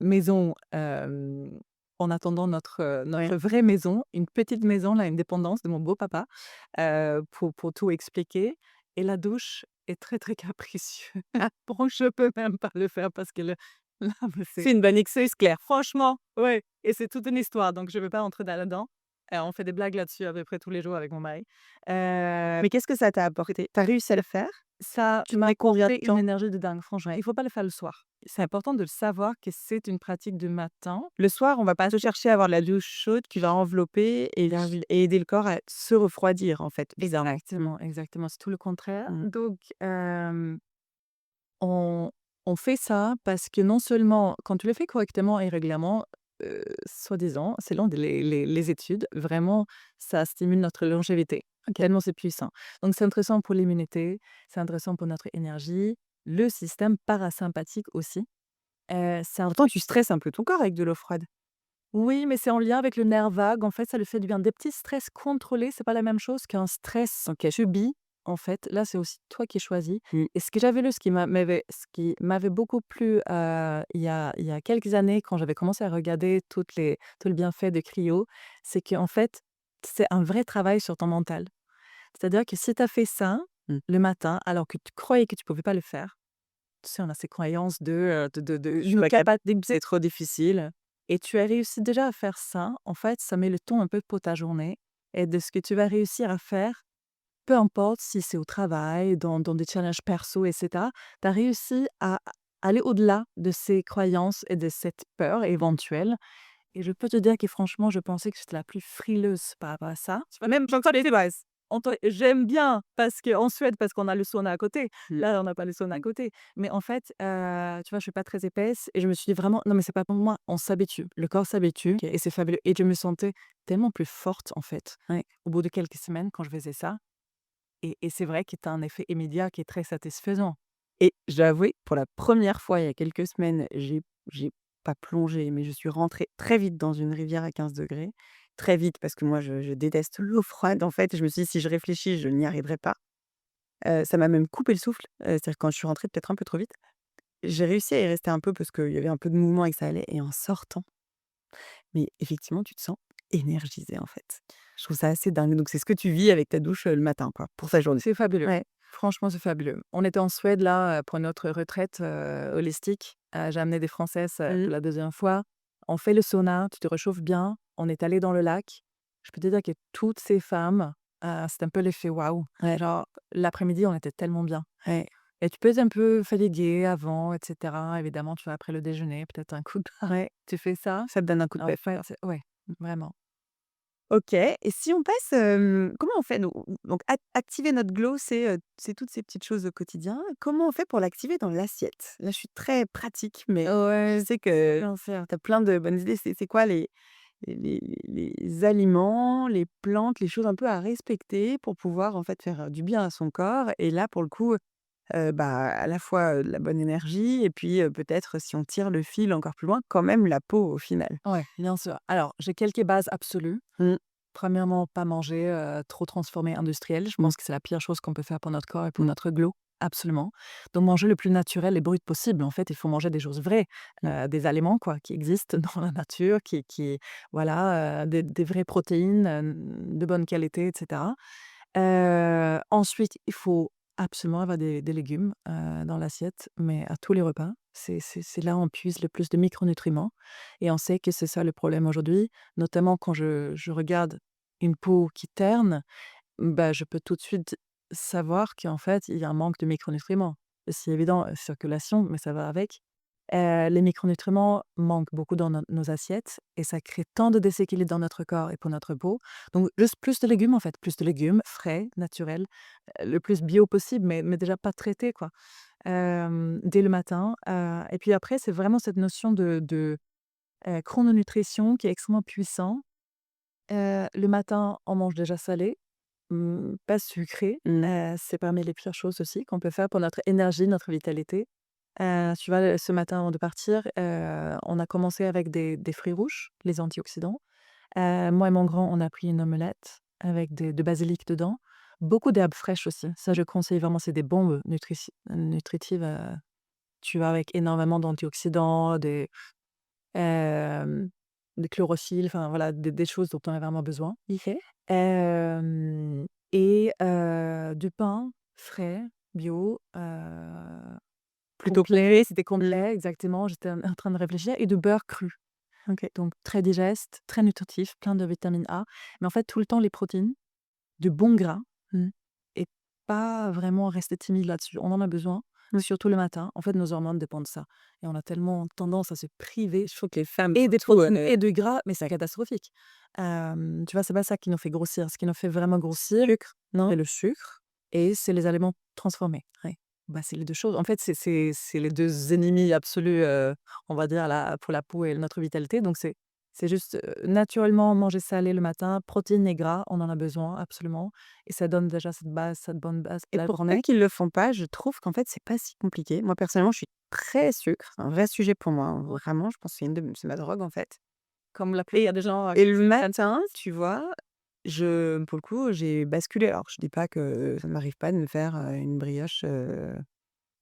maison, en attendant Ouais. notre vraie maison, une petite maison, là, une dépendance de mon beau-papa, pour tout expliquer et la douche est très, très capricieux. Donc je peux même pas le faire parce que le là, mais C'est une bonne excuse, Claire. franchement, ouais et c'est toute une histoire, donc je ne vais pas entrer là-dedans. On fait des blagues là-dessus à peu près tous les jours avec mon mari. Mais qu'est-ce que ça t'a apporté? Tu as réussi à le faire? Ça Tu m'a mets combien de apporté une temps? énergie de dingue, franchement. Il faut pas le faire le soir. C'est important de le savoir que c'est une pratique du matin. Le soir, on va pas se chercher à avoir la douche chaude qui va envelopper et aider le corps à se refroidir, en fait, bizarrement. Exactement, exactement, c'est tout le contraire. Mmh. Donc on on fait ça parce que non seulement quand tu le fais correctement et régulièrement, soi-disant, selon les études, vraiment ça stimule notre longévité, tellement c'est puissant. Donc c'est intéressant pour l'immunité, c'est intéressant pour notre énergie, le système parasympathique aussi. C'est un Pourtant, truc tu stresses un peu ton corps avec de l'eau froide. oui, mais c'est en lien avec le nerf vague, en fait, ça lui fait du bien. Des petits stress contrôlés, c'est pas la même chose qu'un stress OK. subi, en fait. Là, c'est aussi toi qui choisis Mmh. et ce que j'avais lu, ce qui m'avait beaucoup plu, il y a quelques années quand j'avais commencé à regarder tout le bienfait de cryo, c'est qu'en fait, c'est un vrai travail sur ton mental. C'est-à-dire que si tu as fait ça, Mmh. le matin, alors que tu croyais que tu pouvais pas le faire, tu sais, on a ces croyances de Je suis nos pas capable, capacités c'est trop difficile. et tu as réussi déjà à faire ça, en fait, ça met le ton un peu pour ta journée et de ce que tu vas réussir à faire, peu importe si c'est au travail, dans des challenges perso, et cetera. Tu as réussi à aller au-delà de ces croyances et de cette peur éventuelle et je peux te dire que franchement, je pensais que j'étais la plus frileuse par rapport à ça. Tu vois, même quand les bases. J'aime bien parce qu'en Suède, parce qu'on a le sauna à côté. Mmh. Là, on n'a pas le sauna à côté. Mais en fait, tu vois, je suis pas très épaisse et je me suis dit vraiment: «Non, mais c'est pas pour moi». On s'habitue, le corps s'habitue OK. et c'est fabuleux et je me sentais tellement plus forte, en fait, Ouais. au bout de quelques semaines quand je faisais ça et c'est vrai que tu as un effet immédiat qui est très satisfaisant. Et je dois avouer, pour la première fois il y a quelques semaines, j'ai pas plongé, mais je suis rentrée très vite dans une rivière à 15 degrés. Très vite parce que moi je déteste l'eau froide en fait. Je me suis dit: «Si je réfléchis, je n'y arriverai pas». Ça m'a même coupé le souffle, c'est-à-dire quand je suis rentrée peut-être un peu trop vite. J'ai réussi à y rester un peu parce qu'il y avait un peu de mouvement et que ça allait et en sortant, mais effectivement tu te sens énergisée en fait. Je trouve ça assez dingue. Donc c'est ce que tu vis avec ta douche, le matin quoi, pour ta journée? C'est fabuleux. Ouais. Franchement, c'est fabuleux. On était en Suède là, pour notre retraite, holistique. J'ai amené des Françaises, Mmh. pour la deuxième fois. On fait le sauna, tu te réchauffes bien. On est allé dans le lac. Je peux te dire que toutes ces femmes, c'était un peu l'effet waouh. Ouais, Genre, l'après-midi, on était tellement bien ouais. et tu peux être un peu fatigué avant et cetera. Évidemment, tu vois, après le déjeuner, peut-être un coup de Ouais, tu fais ça. ça te donne un coup de En pep. fait, ouais, vraiment. OK et si on passe, comment on fait nous? Donc activer notre glow, c'est toutes ces petites choses au quotidien. Comment on fait pour l'activer dans l'assiette? Là, je suis très pratique, mais je Ouais, sais que bien sûr. tu as plein de bonnes idées. C'est quoi les aliments, les plantes, les choses un peu à respecter pour pouvoir, en fait, faire, du bien à son corps et là, pour le coup, bah, à la fois, de la bonne énergie et puis, peut-être si on tire le fil encore plus loin, quand même la peau au final. Ouais, bien sûr. Alors, j'ai quelques bases absolues. Mmh, Premièrement, pas manger, trop transformé industriel. Je mmh, pense que c'est la pire chose qu'on peut faire pour notre corps et pour mmh. notre glow, absolument. Donc manger le plus naturel et brut possible. En fait, il faut manger des choses vraies, des aliments quoi, qui existent dans la nature, qui voilà, des vraies protéines, de bonne qualité et cetera. Ensuite, il faut absolument avoir des légumes, dans l'assiette, mais à tous les repas. C'est là où on puise le plus de micronutriments et on sait que c'est ça le problème aujourd'hui, notamment quand je regarde une peau qui terne, bah, je peux tout de suite savoir qu'en fait, il y a un manque de micronutriments. C'est évident, circulation, mais ça va avec. Les micronutriments manquent beaucoup dans nos assiettes et ça crée tant de déséquilibres dans notre corps et pour notre peau. Donc juste plus de légumes, en fait, plus de légumes frais, naturels, le plus bio possible, mais déjà pas traités, quoi, dès le matin. Et puis après, c'est vraiment cette notion de chrononutrition qui est extrêmement puissant. Le matin, on mange déjà salé, pas sucré. Mmh. C'est parmi les pires choses aussi qu'on peut faire pour notre énergie, notre vitalité. Tu vois, ce matin avant de partir, on a commencé avec des fruits rouges, les antioxydants. Moi et mon grand, on a pris une omelette avec de basilic dedans. Beaucoup d'herbes fraîches aussi. Ça, je conseille vraiment, c'est des bombes nutritives, tu vois, avec énormément d'antioxydants, hem, de chlorophylle, enfin voilà, des choses dont on a vraiment besoin. OK. Hem et du pain frais, bio, Plutôt complet, c'était mmh, complet, exactement, j'étais en train de réfléchir et de beurre cru. OK. Donc très digeste, très nutritif, plein de vitamine A, mais en fait tout le temps les protéines, du bon gras Mmh. et pas vraiment rester timide là-dessus. On en a besoin, Oui. surtout le matin. En fait, nos hormones dépendent de ça et on a tellement tendance à se priver Je trouve que les femmes et des surtout, protéines et de gras, mais c'est catastrophique. Tu vois, c'est pas ça qui nous fait grossir. Ce qui nous fait vraiment grossir, sucre, non? c'est le sucre et c'est les aliments transformés. Ouais. Bah, c'est les 2 choses. En fait, c'est les 2 ennemis absolus, on va dire là, pour la peau et notre vitalité. Donc c'est juste, naturellement manger salé le matin, protéines et gras, on en a besoin absolument et ça donne déjà cette base, cette bonne base pour Et la pour ceux journée. qui le font pas, je trouve qu'en fait, c'est pas si compliqué. Moi, personnellement, je suis très sucre, c'est un vrai sujet pour moi, hein, Ouais. vraiment, je pense que c'est ma drogue, en fait. Comme la plupart, il y a des gens, Et le qui prennent matin, tu vois, pour le coup, j'ai basculé. Alors, je dis pas que ça ne m'arrive pas de me faire, une brioche,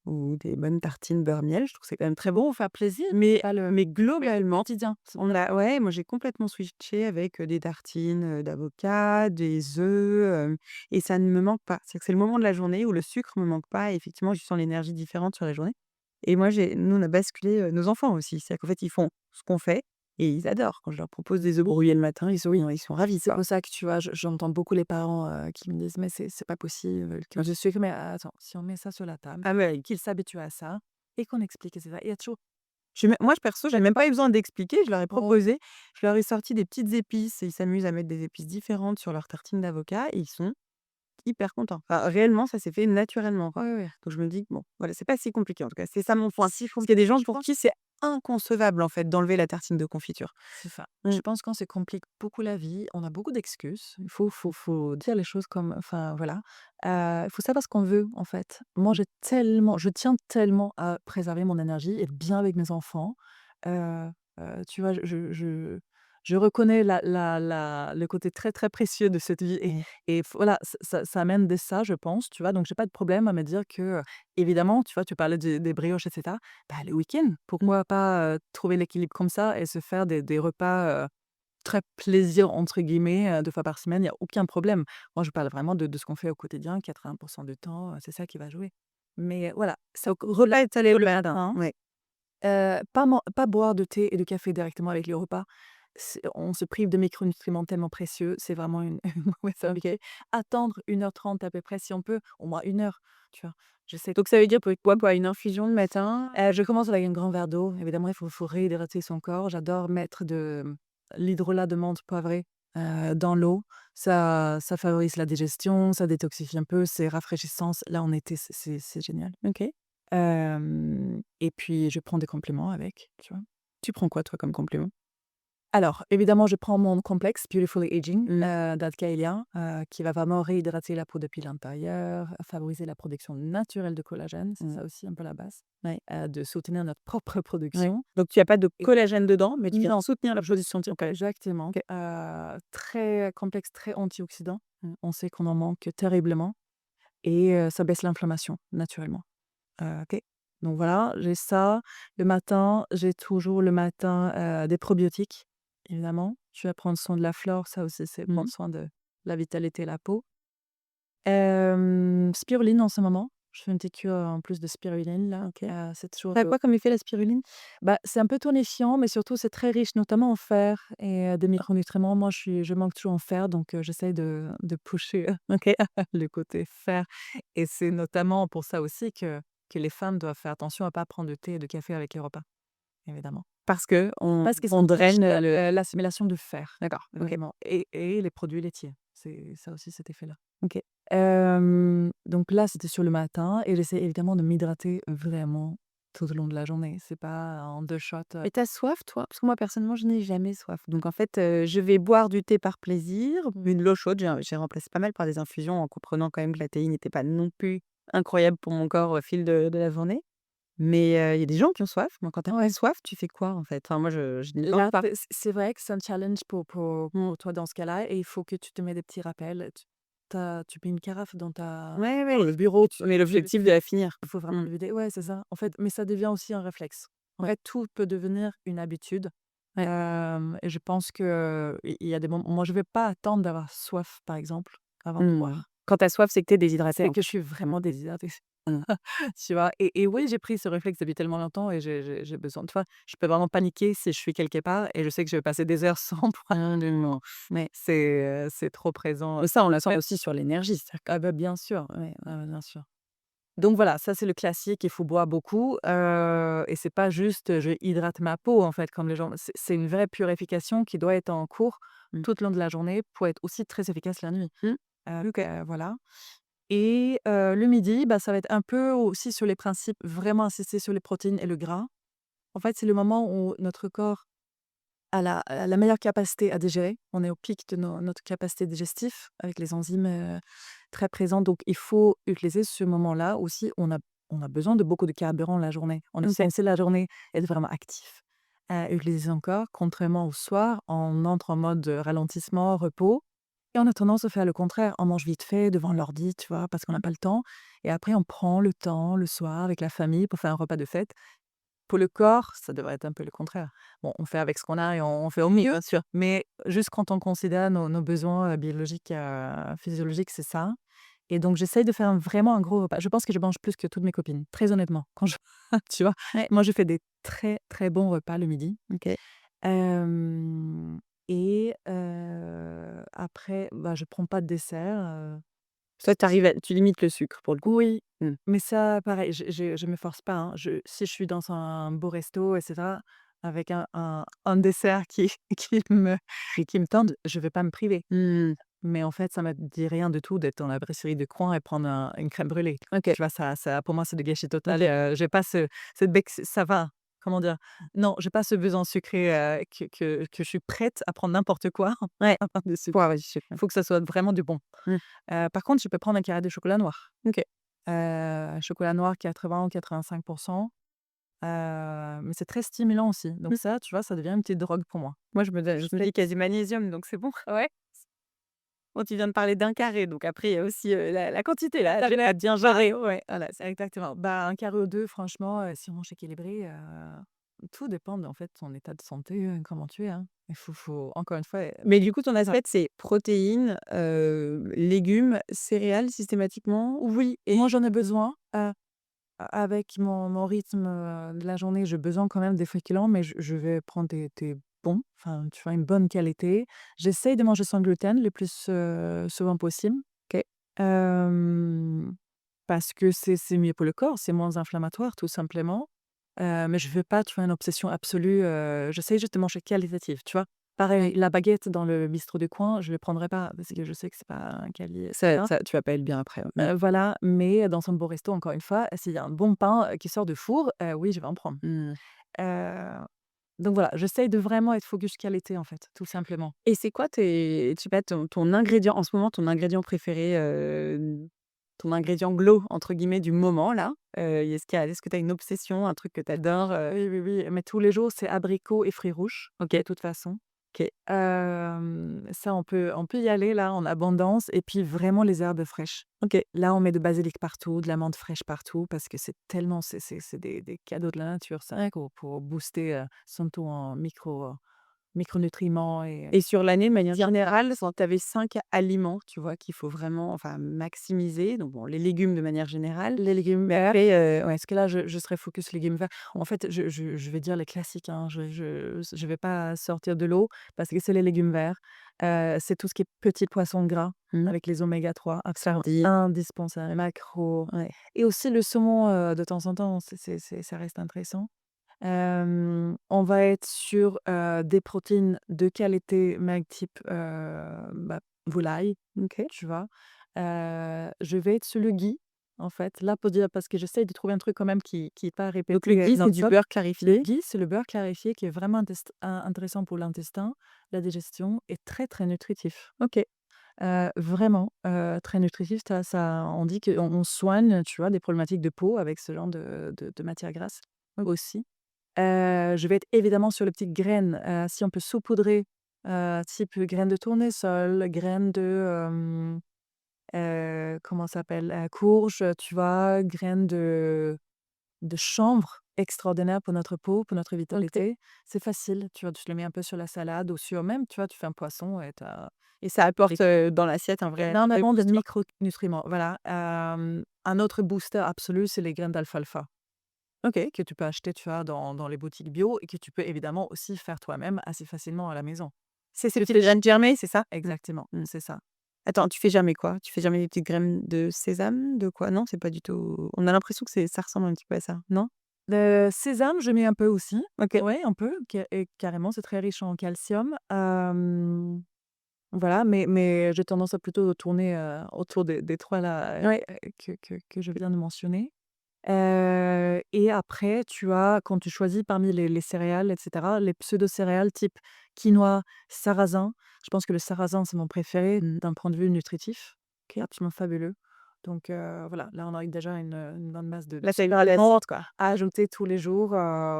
ou des bonnes tartines beurre miel, je trouve que c'est quand même très bon. pour faire plaisir, Mais pas le mais au globalement, quotidien. C'est on pas a ouais, moi, j'ai complètement switché avec, des tartines, d'avocat, des œufs, et ça ne me manque pas. C'est que c'est le moment de la journée où le sucre me manque pas et effectivement, je sens l'énergie différente sur la journée et moi, nous, on a basculé, nos enfants aussi. C'est-à-dire qu'en fait, ils font ce qu'on fait et ils adorent. Quand je leur propose des œufs brouillés le matin, ils sont ravis, c'est quoi. pour ça que tu vois, j'entends beaucoup les parents, qui me disent: «Mais c'est pas possible que je sucre». Mais attends, si on met ça sur la table, Ah ouais. qu'ils s'habituent à ça et qu'on explique et cetera. Il y a toujours Moi, perso, j'avais même pas eu besoin d'expliquer, je leur ai oh, proposé, je leur ai sorti des petites épices et ils s'amusent à mettre des épices différentes sur leurs tartines d'avocat et ils sont hyper contents. Enfin, réellement, ça s'est fait naturellement, quoi. ouais, ouais. Donc je me dis que bon, voilà, c'est pas si compliqué en tout cas. C'est ça mon point. Si Parce qu'il y a des gens je pour pense qui c'est inconcevable, en fait, d'enlever la tartine de confiture. C'est ça. Mmh. Je pense qu'on se complique beaucoup la vie, on a beaucoup d'excuses. Il faut dire les choses comme enfin voilà. Il faut savoir ce qu'on veut en fait. Moi, je tiens tellement à préserver mon énergie, être bien avec mes enfants. Heu tu vois, je reconnais le côté très, très précieux de cette vie Mmh. et voilà, ça amène de ça, je pense, tu vois? Donc j'ai pas de problème à me dire que, évidemment, tu vois, tu parlais des brioches et cetera. Bah, le week-end, pourquoi pas, trouver l'équilibre comme ça et se faire des repas, très «plaisir» entre guillemets, 2 fois par semaine, il y a aucun problème. Moi, je parle vraiment de ce qu'on fait au quotidien, 80 du temps, c'est ça qui va jouer. Mais voilà, ça Pas relâche étaler sur le le matin. matin, Ouais. pas boire de thé et de café directement avec les repas. On se prive de micronutriments tellement précieux, c'est vraiment une une mauvaise habitude. Attendre 1h30 à peu près si on peut, au moins 1 heure, tu vois? J'essaie Donc ça veut dire pour toi quoi? Une infusion le matin? Je commence avec un grand verre d'eau. Évidemment, il faut réhydrater son corps. J'adore mettre de l'hydrolat de menthe poivré, dans l'eau. Ça favorise la digestion, ça détoxifie un peu, c'est rafraîchissant. Là, en été, c'est génial. OK. Et puis je prends des compléments avec, tu vois? Tu prends quoi toi comme complément? Alors, évidemment, je prends mon complexe Beautifully Aging, Mmh. d'Arcalia, qui va vraiment réhydrater la peau depuis l'intérieur, favoriser la production naturelle de collagène, c'est Mmh. ça aussi un peu la base, de soutenir notre propre Ouais. production Donc tu as pas de et collagène dedans, mais tu viens non, soutenir la production de collagène. exactement, OK. très complexe, très antioxydant. Mmh. On sait qu'on en manque terriblement et ça baisse l'inflammation naturellement. OK. Donc voilà, j'ai ça. Le matin, j'ai toujours le matin, des probiotiques, évidemment. Tu vas prendre soin de la flore, ça aussi, c'est Mmh. prendre soin de la vitalité de la peau. Spiruline en ce moment. Je fais une petite cure en plus de spiruline là, OK. c'est toujours, Ça a quoi comme effet la spiruline? bah, c'est un peu tonifiant, mais surtout c'est très riche, notamment en fer et des micronutriments. Moi, je manque toujours en fer, donc j'essaye de pusher OK. le côté fer et c'est notamment pour ça aussi que les femmes doivent faire attention à pas prendre de thé et de café avec les repas, évidemment. Parce qu'on Parce qu'ils on empêchent, draine, le l'assimilation de fer, d'accord, OK. vraiment et les produits laitiers. C'est ça aussi cet effet-là. OK. Donc là, c'était sur le matin et j'essaie évidemment de m'hydrater vraiment tout au long de la journée. C'est pas en 2 shots, Mais tu as soif toi? Parce que moi personnellement, je n'ai jamais soif. Donc en fait, je vais boire du thé par plaisir, une l'eau chaude, j'ai remplacé pas mal par des infusions en comprenant quand même que la théine n'était pas non plus incroyable pour mon corps au fil de la journée. Mais il y a des gens qui ont soif. Moi, quand tu as ouais. soif, tu fais quoi en fait? Enfin moi je n'y pense Là, pas. c'est vrai que c'est un challenge pour toi dans ce cas-là et il faut que tu te mets des petits rappels. Tu mets une carafe Ouais, dans ouais, le bureau, mais tu l'objectif de la finir. il faut vraiment Mmh. le vider. Ouais, c'est ça. En fait, mais ça devient aussi un réflexe. En Ouais, fait, tout peut devenir une habitude. ouais. Et je pense que il y a des moments moi, je vais pas attendre d'avoir soif, par exemple, avant de Mmh. boire. Quand tu as soif, c'est que tu es déshydratée C'est en que fait. je suis vraiment déshydratée. Mmh. Tu vois? Et oui, j'ai pris ce réflexe depuis tellement longtemps et j'ai besoin tu vois? Je peux vraiment paniquer si je suis quelque part et je sais que je vais passer des heures sans boire. Ouais. C'est trop présent. Mais ça, on la sent aussi sur l'énergie, c'est-à-dire Ah bah, bien sûr, que ouais, ouais. ah bah, bien sûr. Donc voilà, ça c'est le classique, il faut boire beaucoup, et c'est pas juste, je hydrate ma peau en fait comme les gens c'est une vraie purification qui doit être en cours Mmh. tout le long de la journée pour être aussi très efficace la nuit. Mmh. OK. Voilà et le midi, bah, ça va être un peu aussi sur les principes, vraiment insister sur les protéines et le gras. En fait, c'est le moment où notre corps a la meilleure capacité à digérer. On est au pic de notre capacité digestive avec les enzymes, très présentes. Donc il faut utiliser ce moment-là aussi. On a besoin de beaucoup de carburant la journée. On est OK. censé la journée être vraiment actif. Utiliser son corps, contrairement au soir, on entre en mode, ralentissement, repos et on a tendance à faire le contraire. On mange vite fait devant l'ordi, tu vois? Parce qu'on n'a pas le temps et après on prend le temps le soir avec la famille pour faire un repas de fête. Pour le corps, ça devrait être un peu le contraire. Bon, on fait avec ce qu'on a et on fait au mieux, bien sûr. Mais juste quand on considère nos besoins, biologiques, physiologiques, c'est ça. Et donc j'essaye de faire vraiment un gros repas. Je pense que je mange plus que toutes mes copines, très honnêtement. Quand je tu vois? Ouais. Moi, je fais des très, très bons repas le midi. OK. Hem et après, bah, je prends pas de dessert, Toi, tu limites le sucre pour le coup? oui, Mmh. mais ça, pareil, je me force pas, hein. Si je suis dans un beau resto et cetera, avec un dessert qui qui me tente, je vais pas me priver. Mmh. Mais en fait, ça me dit rien du tout d'être dans la brasserie de coin et prendre une crème brûlée. OK. Tu vois? Ça pour moi, c'est du gâchis total OK. j'ai pas cette bec ça va comment dire? Non, j'ai pas ce besoin sucré, que je suis prête à prendre n'importe quoi Ouais, de sucre. ouais, je sais Il pas. faut que ça soit vraiment du bon. Mmh. Par contre, je peux prendre un carré de chocolat noir. OK. Chocolat noir 80 ou 85, mais c'est très stimulant aussi. Donc Mmh. ça, tu vois, ça devient une petite drogue pour moi. Moi, je me J'essaie dis quasi magnésium, donc c'est bon. Ouais. Bon, tu viens de parler d'un carré, donc après, il y a aussi, la quantité là, Tu à bien gérer, ouais, voilà, c'est Exactement. Bah, un carré ou 2, franchement, si on mange équilibré, tout dépend en fait de ton état de santé, comment tu es, hein. Il faut encore une fois, mais du coup, ton assiette, c'est protéines, légumes, céréales systématiquement? oui, Et moi j'en ai besoin, avec mon rythme, de la journée, j'ai besoin quand même des féculents, mais je vais prendre des bons, enfin, tu vois, une bonne qualité. J'essaye de manger sans gluten le plus, souvent possible. OK. Hem, Parce que c'est mieux pour le corps, c'est moins inflammatoire tout simplement. Mais je veux pas, tu vois, une obsession absolue, j'essaye juste de manger qualitatif, tu vois? Pareil, Ouais. la baguette dans le bistrot du coin, je ne le prendrai pas parce que je sais que c'est pas un quali ça. Ça tu vas pas être bien après, ouais. Voilà, mais dans un beau resto, encore une fois, s'il y a un bon pain, qui sort du four, oui, je vais en prendre. Mmh. Heu, donc voilà, j'essaye de vraiment être focus qualité, en fait, tout simplement. Et c'est quoi tes je sais pas, ton ingrédient en ce moment, ton ingrédient préféré, ton ingrédient «glow» entre guillemets du moment là? Est-ce que tu as une obsession, un truc que tu adores, Oui, oui, oui, mais tous les jours, c'est abricots et fruits rouges, de OK, toute façon. OK. Ça, on peut y aller là en abondance et puis vraiment les herbes fraîches. OK. Là, on met de basilic partout, de la menthe fraîche partout parce que c'est tellement c'est des cadeaux de la nature ça pour booster, son taux en micronutriments Et sur l'année, de manière générale, si tu avais 5 aliments, tu vois, qu'il faut vraiment, enfin, maximiser, donc bon, les légumes de manière générale, les légumes mais verts. après, ouais. Parce que là, je serais focus légumes verts. En fait, je vais dire les classiques, hein, je vais pas sortir de l'eau parce que c'est les légumes verts. C'est tout ce qui est petits poissons gras Mmh. avec les oméga 3 absolument Sardines, indispensables, maquereaux ouais. et aussi le saumon, de temps en temps, ça reste intéressant. On va être sur, des protéines de qualité maigre type, bah, volaille, OK. tu vois? Je vais être sur le ghee, en fait, là, pour dire parce que j'essaye de trouver un truc quand même qui est pas Donc le répété, ghee, c'est du non-stop. beurre Le clarifié? ghee, c'est le beurre clarifié qui est vraiment intéressant pour l'intestin, la digestion et très, très nutritif. OK. Vraiment, très nutritif. On dit qu'on soigne, tu vois, des problématiques de peau avec ce genre de matières grasses aussi. Je vais être évidemment sur les petites graines, si on peut saupoudrer, type graines de tournesol, graines de, comment ça s'appelle? Courge, tu vois? Graines de chanvre, extraordinaire pour notre peau, pour notre OK. vitalité. C'est facile, tu vois? Tu le mets un peu sur la salade ou sur même, tu vois? Tu fais un poisson et tu as Et ça apporte, dans l'assiette un vrai énormément de boost, quoi? micronutriments, voilà. Un autre booster absolu, c'est les graines d'alfalfa. OK. Que tu peux acheter, tu vois, dans les boutiques bio et que tu peux évidemment aussi faire toi-même assez facilement à la maison. C'est ces Que petites graines germées, c'est ça? Mmh. Exactement, Mmh. c'est ça. Attends, tu fais germer quoi? Tu fais germer des petites graines de sésame? De quoi? Non, c'est pas du tout, on a l'impression que ça ressemble un petit peu à ça, non? Le sésame, je mets un peu aussi. OK. Ouais, un peu, et carrément, c'est très riche en calcium. Voilà, mais j'ai tendance à plutôt tourner, autour des 3 là, Ouais. que je viens de mentionner. Et après, tu as quand tu choisis parmi les céréales et cetera, les pseudo-céréales type quinoa, sarrasin. Je pense que le sarrasin, c'est mon préféré d'un point de vue nutritif. OK. Absolument fabuleux. Donc voilà, là, on a eu déjà une bonne masse de Là, tu as une sucres vraie blancs quoi. à ajouter tous les jours,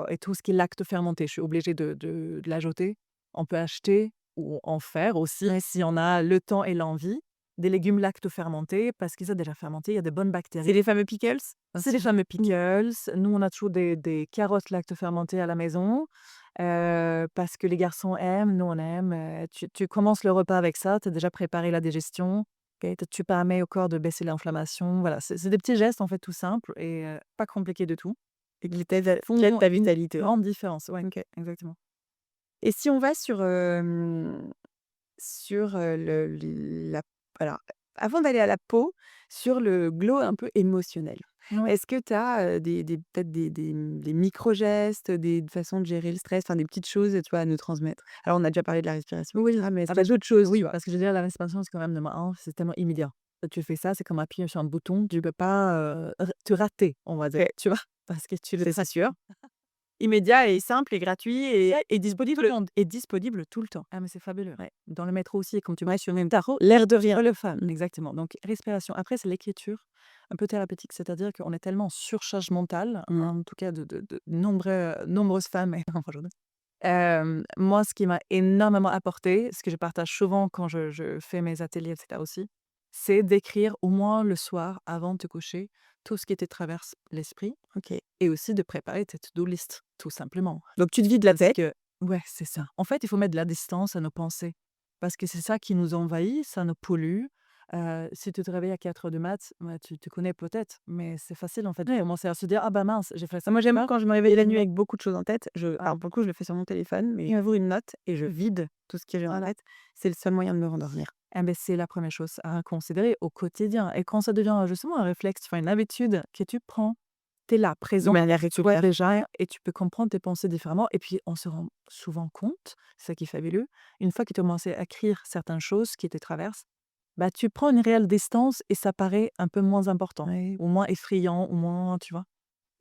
et tout ce qui est lacto fermenté, je suis obligée de l'ajouter. On peut acheter ou en faire aussi, Ouais. si on a le temps et l'envie, des légumes lacto-fermentés parce qu'ils sont déjà fermentés, il y a des bonnes C'est bactéries. les fameux pickles? C'est les Aussi? fameux Mmh. pickles. Nous, on a toujours des carottes lacto-fermentées à la maison, parce que les garçons aiment, nous on aime. Tu commences le repas avec ça, tu as déjà préparé la digestion, OK, tu permets au corps de baisser l'inflammation. Voilà, c'est des petits gestes en fait tout simples et pas compliqués du tout. Et qui t'aident Font ta une vitalité. grande différence. Ouais, OK. exactement. Et si on va sur, le la alors, avant d'aller à la peau, sur le glow un peu émotionnel. Ouais. Est-ce que tu as, des peut-être des micro-gestes, des façons de gérer le stress, enfin des petites choses, tu vois, à nous transmettre? Alors on a déjà parlé de la respiration, Oui. mais est-ce Ah qu'il bah, y a d'autres choses, oui, tu vois? parce que je veux dire la respiration, c'est quand même numéro 1, c'est tellement immédiat. Tu fais ça, c'est comme appuyer sur un bouton, tu peux pas, te rater, on va dire, OK, tu vois? Parce que tu le c'est sûr. immédiat et simple et gratuit et Tout disponible le monde. et disponible tout le temps. Ah mais c'est fabuleux. Ouais. Dans le métro aussi, comme tu Ouais, vois, sur même tarot, l'air de rien. le fan. Exactement. Donc respiration. Après, c'est l'écriture, un peu thérapeutique, c'est-à-dire qu'on est tellement en surcharge mentale, Mmh. en tout cas de nombreuses femmes et aujourd'hui. Moi, ce qui m'a énormément apporté, ce que je partage souvent quand je fais mes ateliers et cetera aussi, c'est d'écrire au moins le soir avant de te coucher, tout ce qui te traverse l'esprit OK. et aussi de préparer tes to-do list, tout simplement. Donc tu te vides la Parce tête. que ouais, c'est ça. En fait, il faut mettre de la distance à nos pensées parce que c'est ça qui nous envahit, ça nous pollue. Si tu te réveilles à 4 heures du mat, ouais, tu te connais peut-être, mais c'est facile en fait de Ouais. commencer à se dire: «Ah bah mince, j'ai fait ça Moi, quelque j'aime part». quand je me réveille la nuit Non. avec beaucoup de choses en tête, Ah, alors pour le coup, je le fais sur mon téléphone, mais j'ouvre une note et je vide tout ce que j'ai en voilà. tête. C'est le seul moyen de me rendormir. Eh beh, c'est la première chose à considérer au quotidien et quand ça devient justement un réflexe, enfin une habitude que tu prends, tu es là, De présent, manière tu vois régulière. déjà et tu peux comprendre tes pensées différemment et puis on se rend souvent compte, c'est ça qui est fabuleux, une fois que tu as commencé à écrire certaines choses qui te traversent, bah, tu prends une réelle distance et ça paraît un peu moins important Ouais. ou moins effrayant ou moins tu vois?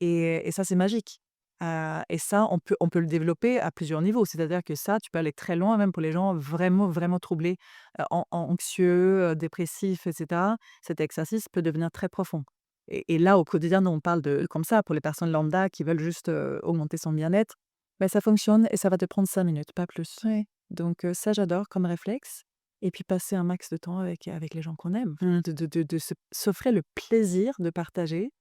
Et ça, c'est magique. Et ça, on peut le développer à plusieurs niveaux. C'est-à-dire que ça, tu peux aller très loin même pour les gens vraiment, vraiment troublés, anxieux, dépressifs et cetera. Cet exercice peut devenir très profond. Et là, au quotidien, nous, on parle de comme ça, pour les personnes lambda qui veulent juste, augmenter son bien-être, bah, ça fonctionne et ça va te prendre 5 minutes, pas plus. Ouais. Donc ça, j'adore comme réflexe et puis passer un max de temps avec les gens qu'on aime. Mmh. De s'offrir le plaisir de partager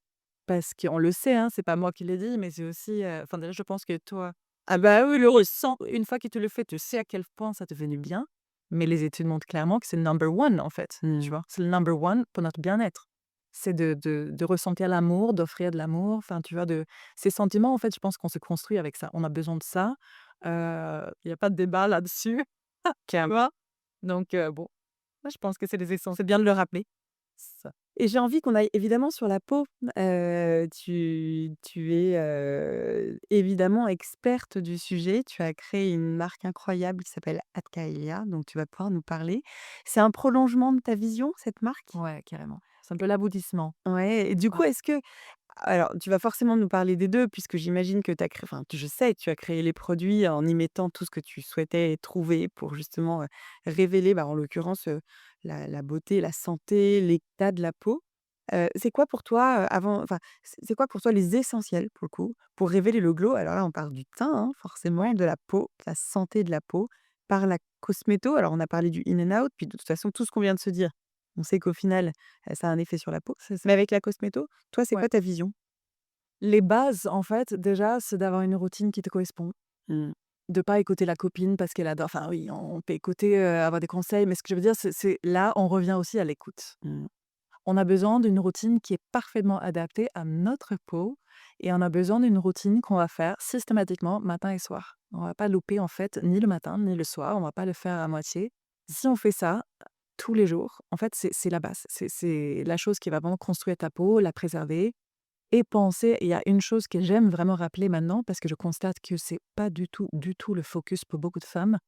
parce qu'on le sait, hein, c'est pas moi qui l'ai dit, mais c'est aussi, enfin déjà je pense que toi, Ah bah oui, le ressent. une fois que tu le fais, tu sais à quel point ça te fait du bien, mais les études montrent clairement que c'est le number one en fait, tu Mmh. vois? C'est le number one pour notre bien-être. C'est de ressentir l'amour, d'offrir de l'amour, enfin tu vois? De ces sentiments en fait, je pense qu'on se construit avec ça. On a besoin de ça, il y a pas de débat là-dessus, tu vois? Donc bon, moi je pense que c'est les C'est essentiels. bien de le rappeler. Ça. Et j'ai envie qu'on aille évidemment sur la peau. Tu es, évidemment experte du sujet. Tu as créé une marque incroyable qui s'appelle Atkaelia, donc tu vas pouvoir nous parler. C'est un prolongement de ta vision, cette marque? Ouais, carrément. C'est un peu l'aboutissement. Ouais et du Ouais. coup, est-ce que alors tu vas forcément nous parler des 2 puisque j'imagine que tu as créé enfin, je sais que tu as créé les produits en y mettant tout ce que tu souhaitais trouver pour justement, révéler, bah, en l'occurrence, la beauté, la santé, l'état de la peau. C'est quoi pour toi, avant enfin, c'est quoi pour toi les essentiels, pour le coup, pour révéler le glow? Alors là, on parle du teint, hein, forcément, de la peau, de la santé de la peau, par la cosméto. Alors on a parlé du in and out, puis de toute façon, tout ce qu'on vient de se dire, on sait qu'au final, ça a un effet sur la peau. C'est ça. Mais avec la cosméto, toi, c'est Ouais. quoi ta vision? Les bases, en fait, déjà, c'est d'avoir une routine qui te correspond. Mmh. De pas écouter la copine parce qu'elle adore enfin oui, on peut écouter, avoir des conseils, mais ce que je veux dire, c'est là, on revient aussi à l'écoute. Mmh. On a besoin d'une routine qui est parfaitement adaptée à notre peau et on a besoin d'une routine qu'on va faire systématiquement matin et soir. On va pas louper, en fait, ni le matin, ni le soir, on va pas le faire à moitié. Si on fait ça tous les jours, en fait, c'est la base. C'est la chose qui va vraiment construire ta peau, la préserver et penser il y a une chose que j'aime vraiment rappeler maintenant parce que je constate que c'est pas du tout, du tout le focus pour beaucoup de femmes,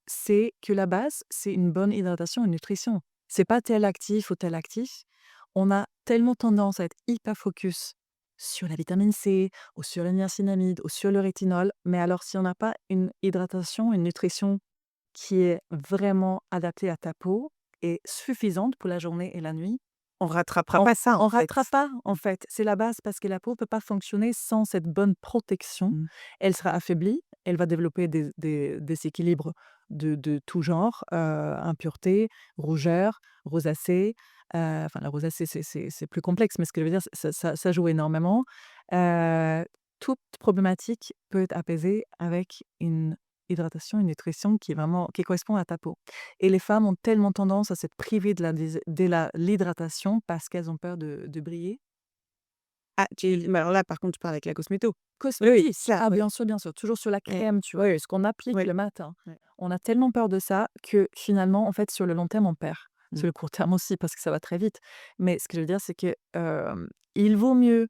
c'est que la base, c'est une bonne hydratation, une nutrition. C'est pas tel actif ou tel actif. On a tellement tendance à être hyper focus sur la vitamine C ou sur le niacinamide ou sur le rétinol, mais alors si on n'a pas une hydratation, une nutrition qui est vraiment adaptée à ta peau et suffisante pour la journée et la nuit, On rattrapera on pas ça, en on fait. rattrape pas, en fait. C'est la base parce que la peau peut pas fonctionner sans cette bonne protection. Mmh. Elle sera affaiblie, elle va développer des déséquilibres de tout genre, impuretés, rougeur, rosacée, enfin la rosacée c'est plus complexe, mais ce que je veux dire, ça joue énormément. Heu, Toute problématique peut être apaisée avec une hydratation, une nutrition qui correspond à ta peau. Et les femmes ont tellement tendance à s'être privées de l'hydratation parce qu'elles ont peur de briller. Ah, mais alors là, par contre, tu parles avec la cosméto? Oui, oui, Cosmétique! ça, Ah oui. bien sûr, toujours sur la Ouais, crème, tu vois? Ce qu'on applique oui, le matin. ouais. On a tellement peur de ça que finalement, en fait, sur le long terme, on perd. Mmh. Sur le court terme aussi parce que ça va très vite. Mais ce que je veux dire, c'est que, il vaut mieux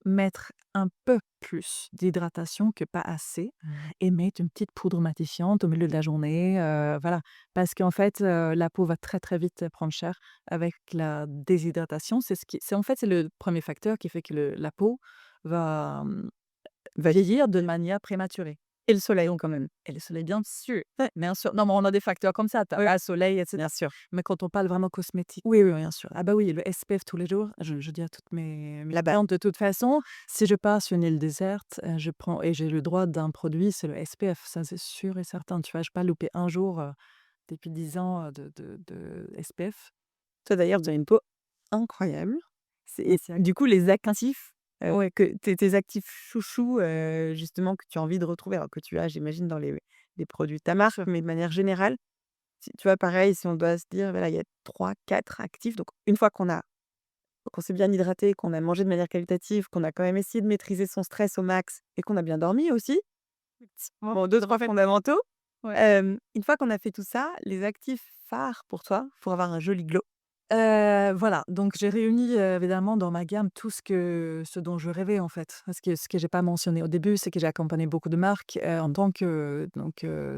mettre un peu plus d'hydratation que pas assez Mmh. et mettre une petite poudre matifiante au milieu de la journée, voilà. Parce qu'en fait, la peau va très, très vite prendre cher avec la déshydratation. C'est en fait, c'est le premier facteur qui fait que le la peau va, Va vieillir de manière prématurée. et le soleil, quand même. Et le soleil, bien sûr. Ouais, bien sûr. Non, mais on a des facteurs comme ça, tu Oui, as soleil, etc. bien sûr. Mais quand on parle vraiment cosmétique, oui, oui, bien sûr. Ah bah oui, le SPF tous les jours, je dis à toutes mes La base. clientes, de toute façon, si je pars sur une île déserte, je prends et j'ai le droit d'un produit, c'est le SPF, ça c'est sûr et certain. Tu vois, je pas louper un jour, depuis 10 ans, de SPF. Toi, d'ailleurs, tu as une peau incroyable. Et Merci à du coup, les actifs, ouais, que tes actifs chouchous, justement, que tu as envie de retrouver, alors que tu as, j'imagine, dans les produits de ta marque, mais de manière générale, si tu vois, pareil, si on doit se dire, voilà, il y a 3, 4 actifs, donc une fois qu'on s'est bien hydraté, qu'on a mangé de manière qualitative, qu'on a quand même essayé de maîtriser son stress au max et qu'on a bien dormi aussi, effectivement, bon, 2-3 fondamentaux, ouais. une fois qu'on a fait tout ça, les actifs phares pour toi, pour avoir un joli glow. Voilà, donc j'ai réuni, évidemment dans ma gamme tout ce dont je rêvais en fait. Ce que j'ai pas mentionné au début, c'est que j'ai accompagné beaucoup de marques, en tant que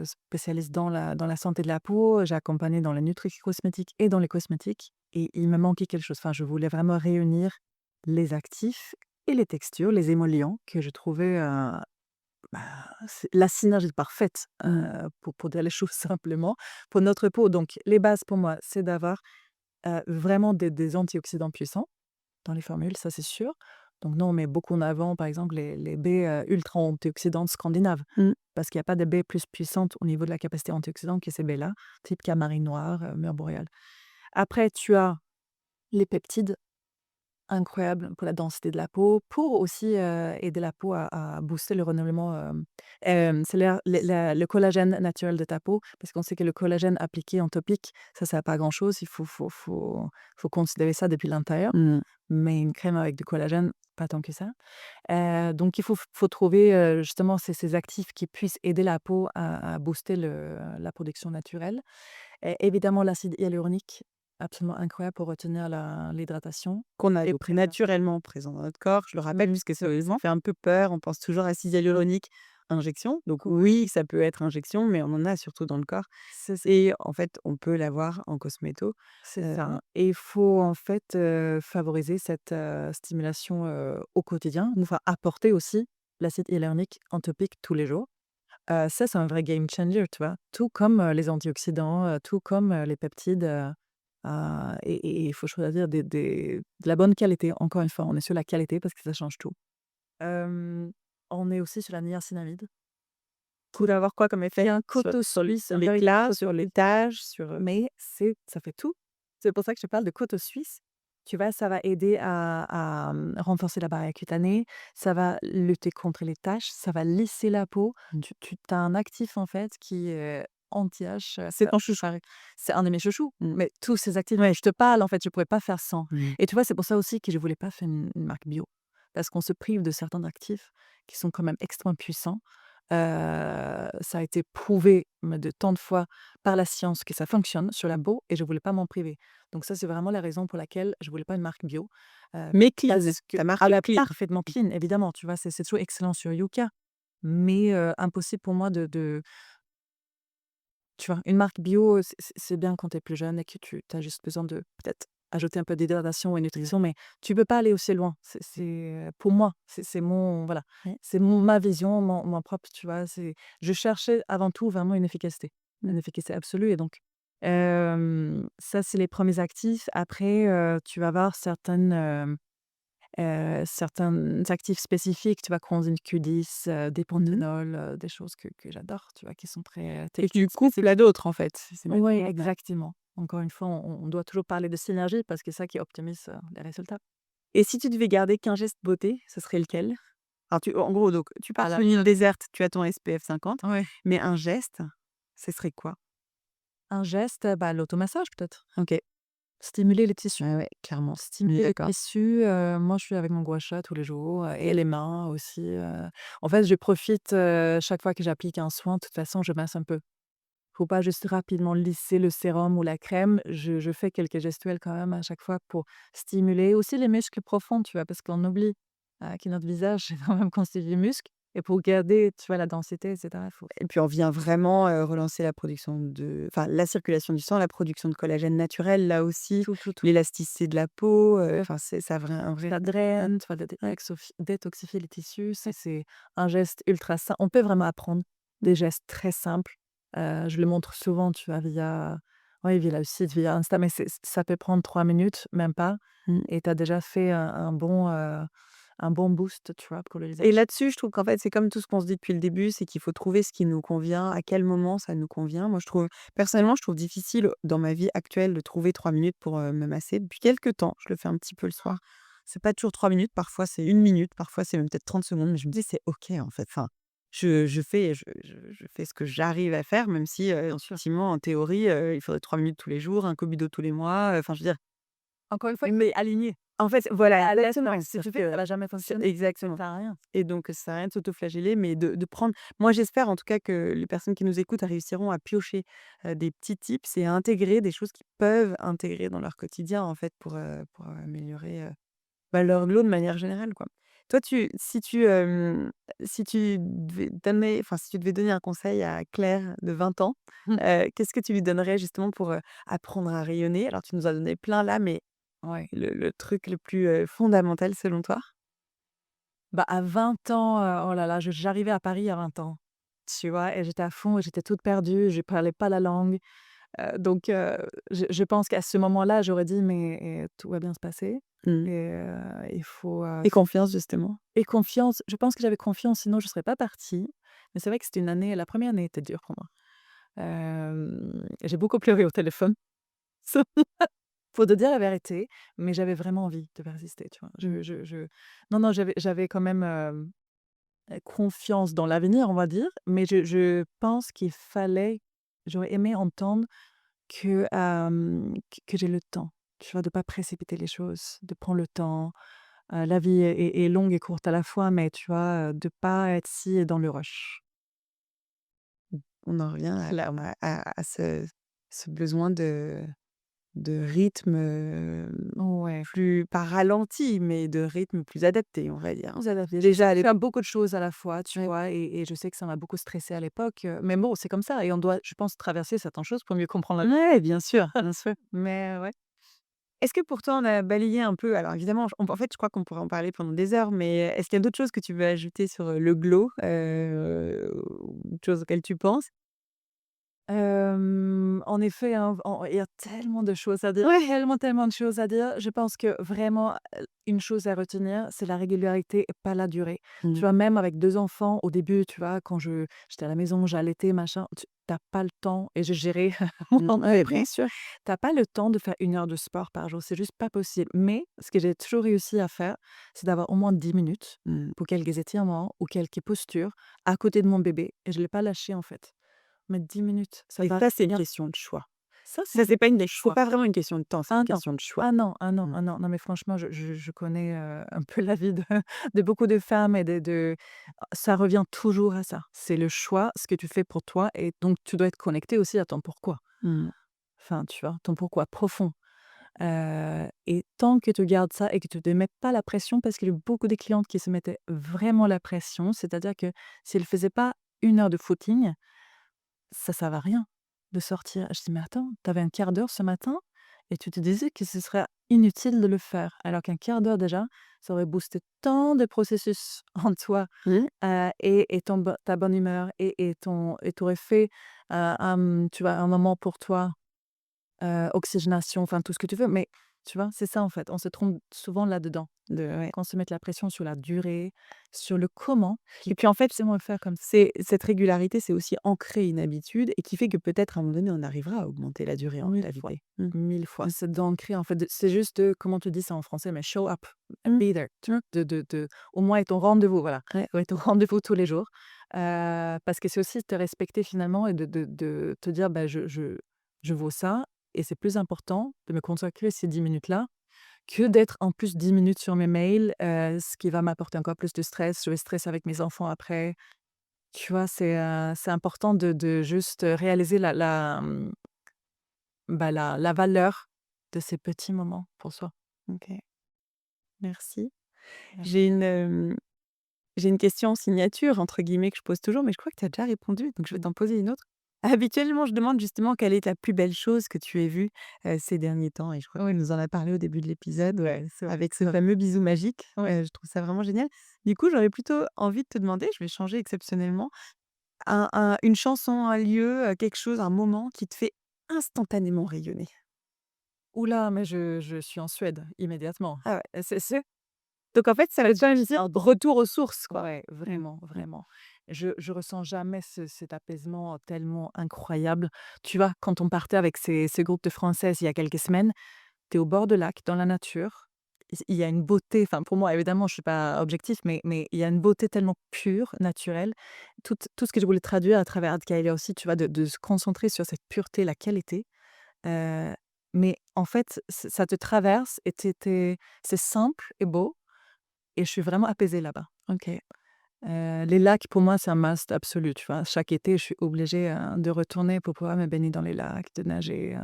spécialiste dans la santé de la peau. J'ai accompagné dans la nutri-cosmétique et dans les cosmétiques et il me manquait quelque chose. Enfin, je voulais vraiment réunir les actifs et les textures, les émollients que je trouvais, bah, c'est la synergie parfaite, Mmh. pour dire les choses simplement, pour notre peau. Donc les bases pour moi, c'est d'avoir vraiment des antioxydants puissants dans les formules, ça c'est sûr. Donc nous, on met beaucoup en avant, par exemple, les baies, ultra antioxydantes scandinaves, Mmh. parce qu'il y a pas de baies plus puissantes au niveau de la capacité antioxydante que ces baies-là, type camarine noire, mûre boréale. Après, tu as les peptides, incroyables pour la densité de la peau, pour aussi, aider la peau à booster le renouvellement, cellulaire, le collagène naturel de ta peau, parce qu'on sait que le collagène appliqué en topique, ça sert pas à grand chose. Il faut considérer ça depuis l'intérieur, Mmh. mais une crème avec du collagène, pas tant que ça. Donc il faut trouver, justement ces actifs qui puissent aider la peau à booster la production naturelle. Et évidemment l'acide hyaluronique, absolument incroyable pour retenir l'hydratation Qu'on a et donc prévenir. naturellement présent dans notre corps. Je le rappelle puisque ça Exactement. fait un peu peur, on pense toujours acide hyaluronique, injection. Donc Ouais, oui, ça peut être injection, mais on en a surtout dans le corps c'est ça, et en fait, on peut l'avoir en cosméto. c'est Heu, ça et il faut en fait, favoriser cette, stimulation, au quotidien, enfin apporter aussi l'acide hyaluronique en topique tous les jours. Ça, c'est un vrai game changer, tu vois? Tout comme, les antioxydants, tout comme, les peptides, et il faut choisir de la bonne qualité. Encore une fois, on est sur la qualité parce que ça change tout. Hem, on est aussi sur la niacinamide pour avoir quoi comme qui effet? est un Sur couteau suisse, sur un véritable l'éclat, couteau sur les suisse, taches, sur, mais ça fait tout. C'est pour ça que je te parle de couteau suisse. Tu vois, ça va aider renforcer la barrière cutanée, ça va lutter contre les taches, ça va lisser la peau. Mmh. Tu as un actif, en fait, qui est anti-âge, C'est ton chouchou. c'est un de mes chouchous, Mmh. mais tous ces actifs dont je te parle, en fait, je pourrais pas faire sans Mmh. et tu vois, c'est pour ça aussi que je voulais pas faire une marque bio parce qu'on se prive de certains actifs qui sont quand même extrêmement puissants. Ça a été prouvé, mais de tant de fois par la science que ça fonctionne sur la peau et je voulais pas m'en priver. Donc ça, c'est vraiment la raison pour laquelle je voulais pas une marque bio, Mais clean, parce que ta marque ah bah, clean. parfaitement clean, évidemment, tu vois? C'est toujours excellent sur Yuka, mais impossible pour moi de tu vois? Une marque bio, c'est bien quand tu es plus jeune et que tu as juste besoin de peut-être ajouter un peu d'hydratation et nutrition, mais tu peux pas aller aussi loin. Pour moi, c'est mon voilà, Ouais. c'est ma vision, mon propre, tu vois? Je cherchais avant tout vraiment Mmh. une efficacité absolue et donc ça, c'est les premiers actifs. Après, tu vas avoir certains actifs spécifiques, tu vois? Coenzyme Q10, des Mmh. polyphénols, des choses que j'adore, tu vois? Qui sont très, Et techniques, tu couples spécifiques. à d'autres, en fait, c'est Oui, ouais. exactement. Encore une fois, on doit toujours parler de synergie parce que c'est ça qui optimise, les résultats. Et si tu devais garder qu'un geste beauté, ce serait lequel? Alors en gros, donc tu pars À sur la une île déserte, tu as ton SPF 50, Ouais. mais un geste, ce serait quoi? Un geste, bah, l'automassage peut-être. OK. Stimuler les tissus. Ouais, ouais, clairement. On est Stimuler les d'accord. tissus, moi je suis avec mon gua sha tous les jours, et les mains aussi, en fait, je profite, chaque fois que j'applique un soin, de toute façon, je masse un peu. Faut pas juste rapidement lisser le sérum ou la crème. Je fais quelques gestuels quand même à chaque fois pour stimuler aussi les muscles profonds, tu vois? Parce qu'on oublie, que notre visage, c'est quand même constitué de muscles et pour garder, tu vois, la densité et cetera, il faut Et puis on vient vraiment, relancer la production la circulation du sang, la production de collagène naturel, là aussi, tout, tout, tout. l'élasticité de la peau, enfin c'est ça a un vrai Ça draine, tu vas ouais. détoxifier les tissus, c'est un geste ultra simple. On peut vraiment apprendre des gestes très simples. Je le montre souvent, tu vois, via le site, via Insta, mais ça peut prendre 3 minutes, même pas, Mmh. et tu as déjà fait un bon boost, tu vois, pour le Et visage. là-dessus, je trouve qu'en fait, c'est comme tout ce qu'on se dit depuis le début, c'est qu'il faut trouver ce qui nous convient, à quel moment ça nous convient. Moi, personnellement, je trouve difficile dans ma vie actuelle de trouver 3 minutes pour, me masser. Depuis quelque temps, je le fais un petit peu le soir. C'est pas toujours 3 minutes, parfois c'est 1 minute, parfois c'est même peut-être 30 secondes, mais je me dis: «C'est OK, en fait». Enfin, je fais ce que j'arrive à faire, même si, Bien sûr. effectivement, en théorie, il faudrait 3 minutes tous les jours, un Kobido tous les mois, enfin, je veux dire Encore une fois, mais aligné. en fait, voilà, À l'aise, exactement, si tu sauf fais, que ça va jamais fonctionner, ça exactement. sert à rien. Et donc ça sert à rien de s'autoflageller, mais de prendre moi j'espère en tout cas que les personnes qui nous écoutent réussiront à piocher, des petits tips et à intégrer des choses qu'ils peuvent intégrer dans leur quotidien en fait pour améliorer, leur glow de manière générale, quoi. Toi si tu devais donner un conseil à Claire de 20 ans, Mmh. qu'est-ce que tu lui donnerais justement pour, apprendre à rayonner? Alors tu nous as donné plein là, mais Ouais. le truc le plus, fondamental selon toi? Bah, à 20 ans, oh là là, j'arrivais à Paris à 20 ans, tu vois? Et j'étais à fond et j'étais toute perdue, je parlais pas la langue, donc je pense qu'à ce moment-là, j'aurais dit: «Mais tout va bien se passer Mmh. et il faut, Et confiance justement. et confiance». Je pense que j'avais confiance, sinon je serais pas partie, mais c'est vrai que c'était une année la première année était dure pour moi. J'ai beaucoup pleuré au téléphone. Pour te dire la vérité, mais j'avais vraiment envie de persister, tu vois? Mmh. Non, non, j'avais quand même, confiance dans l'avenir, on va dire, mais je pense j'aurais aimé entendre que j'ai le temps, tu vois? De pas précipiter les choses, de prendre le temps. La vie est longue et courte à la fois, mais tu vois, de pas être si dans le rush. On en revient à ce besoin de rythme, Ouais. plus pas ralenti, mais de rythme plus adapté, on va dire, hein. Vous adaptez. J'ai Déjà à essayé de l'ép faire beaucoup de choses à la fois, tu ouais. vois? Et je sais que ça m'a beaucoup stressée à l'époque, mais bon, c'est comme ça et on doit, je pense, traverser certaines choses pour mieux comprendre la Ouais, bien sûr, bien sûr. mais ouais. Est-ce que pour toi, on a balayé un peu alors évidemment, en fait, je crois qu'on pourrait en parler pendant des heures, mais est-ce qu'il y a d'autres choses que tu veux ajouter sur, le glow, ou autre chose auxquelles tu penses? En effet, hein, il y a tellement de choses à dire, Ouais. tellement, tellement de choses à dire. Je pense que vraiment, une chose à retenir, c'est la régularité et pas la durée. Tu Mmh. vois, même avec 2 enfants, au début, tu vois, quand j'étais à la maison, j'allaitais, machin, tu as pas le temps et je gérais mon Ouais, bien entreprise. sûr. Tu as pas le temps de faire 1 heure de sport par jour, c'est juste pas possible. Mais ce que j'ai toujours réussi à faire, c'est d'avoir au moins 10 minutes Mmh. pour quelques étirements ou quelques postures à côté de mon bébé et je l'ai pas lâché, en fait. Mais 10 minutes, ça Et va ça, c'est une bien. question de choix. Ça, Ça, c'est pas une c'est choix. pas vraiment une question de temps, c'est Ah une non, question de choix. ah non, ah non, Mmh. ah non, non, mais franchement, je connais, un peu la vie de de beaucoup de femmes et ça revient toujours à ça. C'est le choix, ce que tu fais pour toi et donc tu dois être connecté aussi à ton pourquoi. Mmh. Enfin, tu vois? Ton pourquoi profond, et tant que tu gardes ça et que tu ne te mets pas la pression parce qu'il y a eu beaucoup de clientes qui se mettaient vraiment la pression, c'est-à-dire que si elles ne faisaient pas 1 heure de footing, ça servait à rien de sortir. Je dis: «Mais attends, tu avais un quart d'heure ce matin et tu te disais que ce serait inutile de le faire». Alors qu'un quart d'heure déjà, ça aurait boosté tant de processus en toi, Mmh. et ta bonne humeur et tu aurais fait, tu vois, un moment pour toi, oxygénation, enfin tout ce que tu veux. Mais tu vois, c'est ça en fait, on se trompe souvent là-dedans, Ouais. quand on se met la pression sur la durée, sur le comment, Et qui puis, en fait, forcément le faire comme ça. c'est cette régularité, c'est aussi ancrer une habitude et qui fait que peut-être à un moment donné, on arrivera à augmenter la durée en 1000 fois, réalité. Mmh. 1000 fois. Mmh. C'est d'ancrer en fait, c'est juste de comment tu dis ça en français? Mais show up, Mmh. be there, Mmh. de au moins être au rendez-vous, voilà. Ouais. Être au rendez-vous tous les jours, parce que c'est aussi te respecter finalement et de te dire: «Bah, je vaux ça et c'est plus important de me consacrer ces 10 minutes-là que d'être en plus 10 minutes sur mes mails, ce qui va m'apporter encore plus de stress. Je vais stresser avec mes enfants après». Tu vois? C'est important de juste réaliser la valeur de ces petits moments pour soi. OK, merci. Ouais. J'ai une, J'ai une question signature, entre guillemets, que je pose toujours, mais je crois que tu as déjà répondu, donc je vais t'en poser une autre. Habituellement, je demande justement quelle est la plus belle chose que tu aies vue ces derniers temps, et je crois que tu Oui, nous en as parlé au début de l'épisode ouais, c'est vrai. avec ce fameux bisou magique. Ouais. Je trouve ça vraiment génial. Du coup, j'aurais plutôt envie de te demander, je vais changer exceptionnellement, une chanson, un lieu, quelque chose, un moment qui te fait instantanément rayonner. Ouh là, mais je suis en Suède immédiatement. Ah ouais. C'est Donc en fait, ça va déjà juste un retour aux sources, quoi. ouais, Mmh. vraiment, Mmh. vraiment. Je ressens jamais cet apaisement tellement incroyable. Tu vois, quand on partait avec ces groupes de Françaises il y a quelques semaines, tu es au bord de lac, dans la nature. Il y a une beauté, enfin pour moi évidemment je suis pas objectif, mais il y a une beauté tellement pure, naturelle. Tout ce que je voulais traduire à travers Adkalia aussi, tu vois, de se concentrer sur cette pureté, la qualité. Heu, mais en fait, ça te traverse et c'est simple et beau et je suis vraiment apaisée là-bas. OK. Les lacs pour moi c'est un must absolu, tu vois? Chaque été, je suis obligée, de retourner pour pouvoir me baigner dans les lacs, de nager,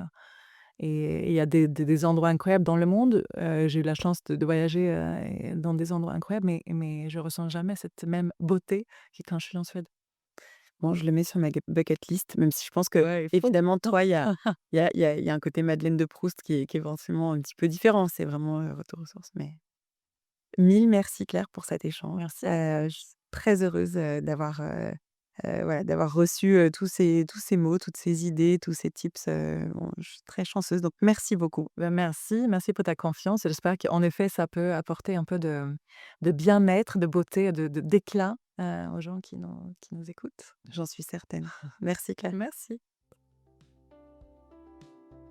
et il y a des endroits incroyables dans le monde. J'ai eu la chance de voyager, et dans des endroits incroyables, mais je ressens jamais cette même beauté que quand je suis en Suède. Bon, je le mets sur ma bucket list, même si je pense que Ouais, il faut. évidemment, toi, il y a un côté Madeleine de Proust qui est forcément un petit peu différent. C'est vraiment, retour aux sources, mais mille merci Claire pour cet échange. Merci à toi. Je suis très heureuse, voilà, d'avoir reçu, tous ces mots, toutes ces idées, tous ces tips, bon, je suis très chanceuse, donc merci beaucoup. Ben merci pour ta confiance et j'espère qu'en effet ça peut apporter un peu de bien-être, de beauté, d'éclat, aux gens qui nous écoutent. J'en suis certaine. Merci Claire. Merci.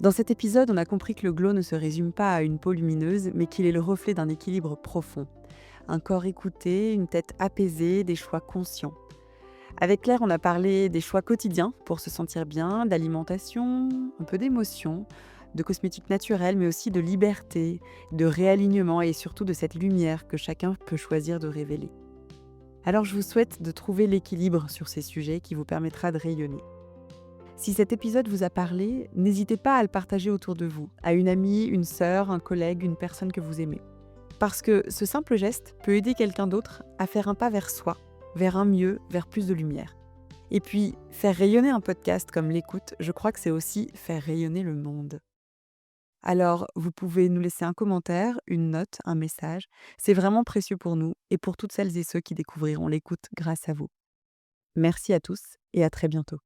Dans cet épisode, on a compris que le glow ne se résume pas à une peau lumineuse, mais qu'il est le reflet d'un équilibre profond. Un corps écouté, une tête apaisée, des choix conscients. Avec Claire, on a parlé des choix quotidiens pour se sentir bien, d'alimentation, un peu d'émotion, de cosmétiques naturels, mais aussi de liberté, de réalignement et surtout de cette lumière que chacun peut choisir de révéler. Alors je vous souhaite de trouver l'équilibre sur ces sujets qui vous permettra de rayonner. Si cet épisode vous a parlé, n'hésitez pas à le partager autour de vous, à une amie, une sœur, un collègue, une personne que vous aimez. Parce que ce simple geste peut aider quelqu'un d'autre à faire un pas vers soi, vers un mieux, vers plus de lumière. Et puis, faire rayonner un podcast comme l'écoute, je crois que c'est aussi faire rayonner le monde. Alors, vous pouvez nous laisser un commentaire, une note, un message. C'est vraiment précieux pour nous et pour toutes celles et ceux qui découvriront l'écoute grâce à vous. Merci à tous et à très bientôt.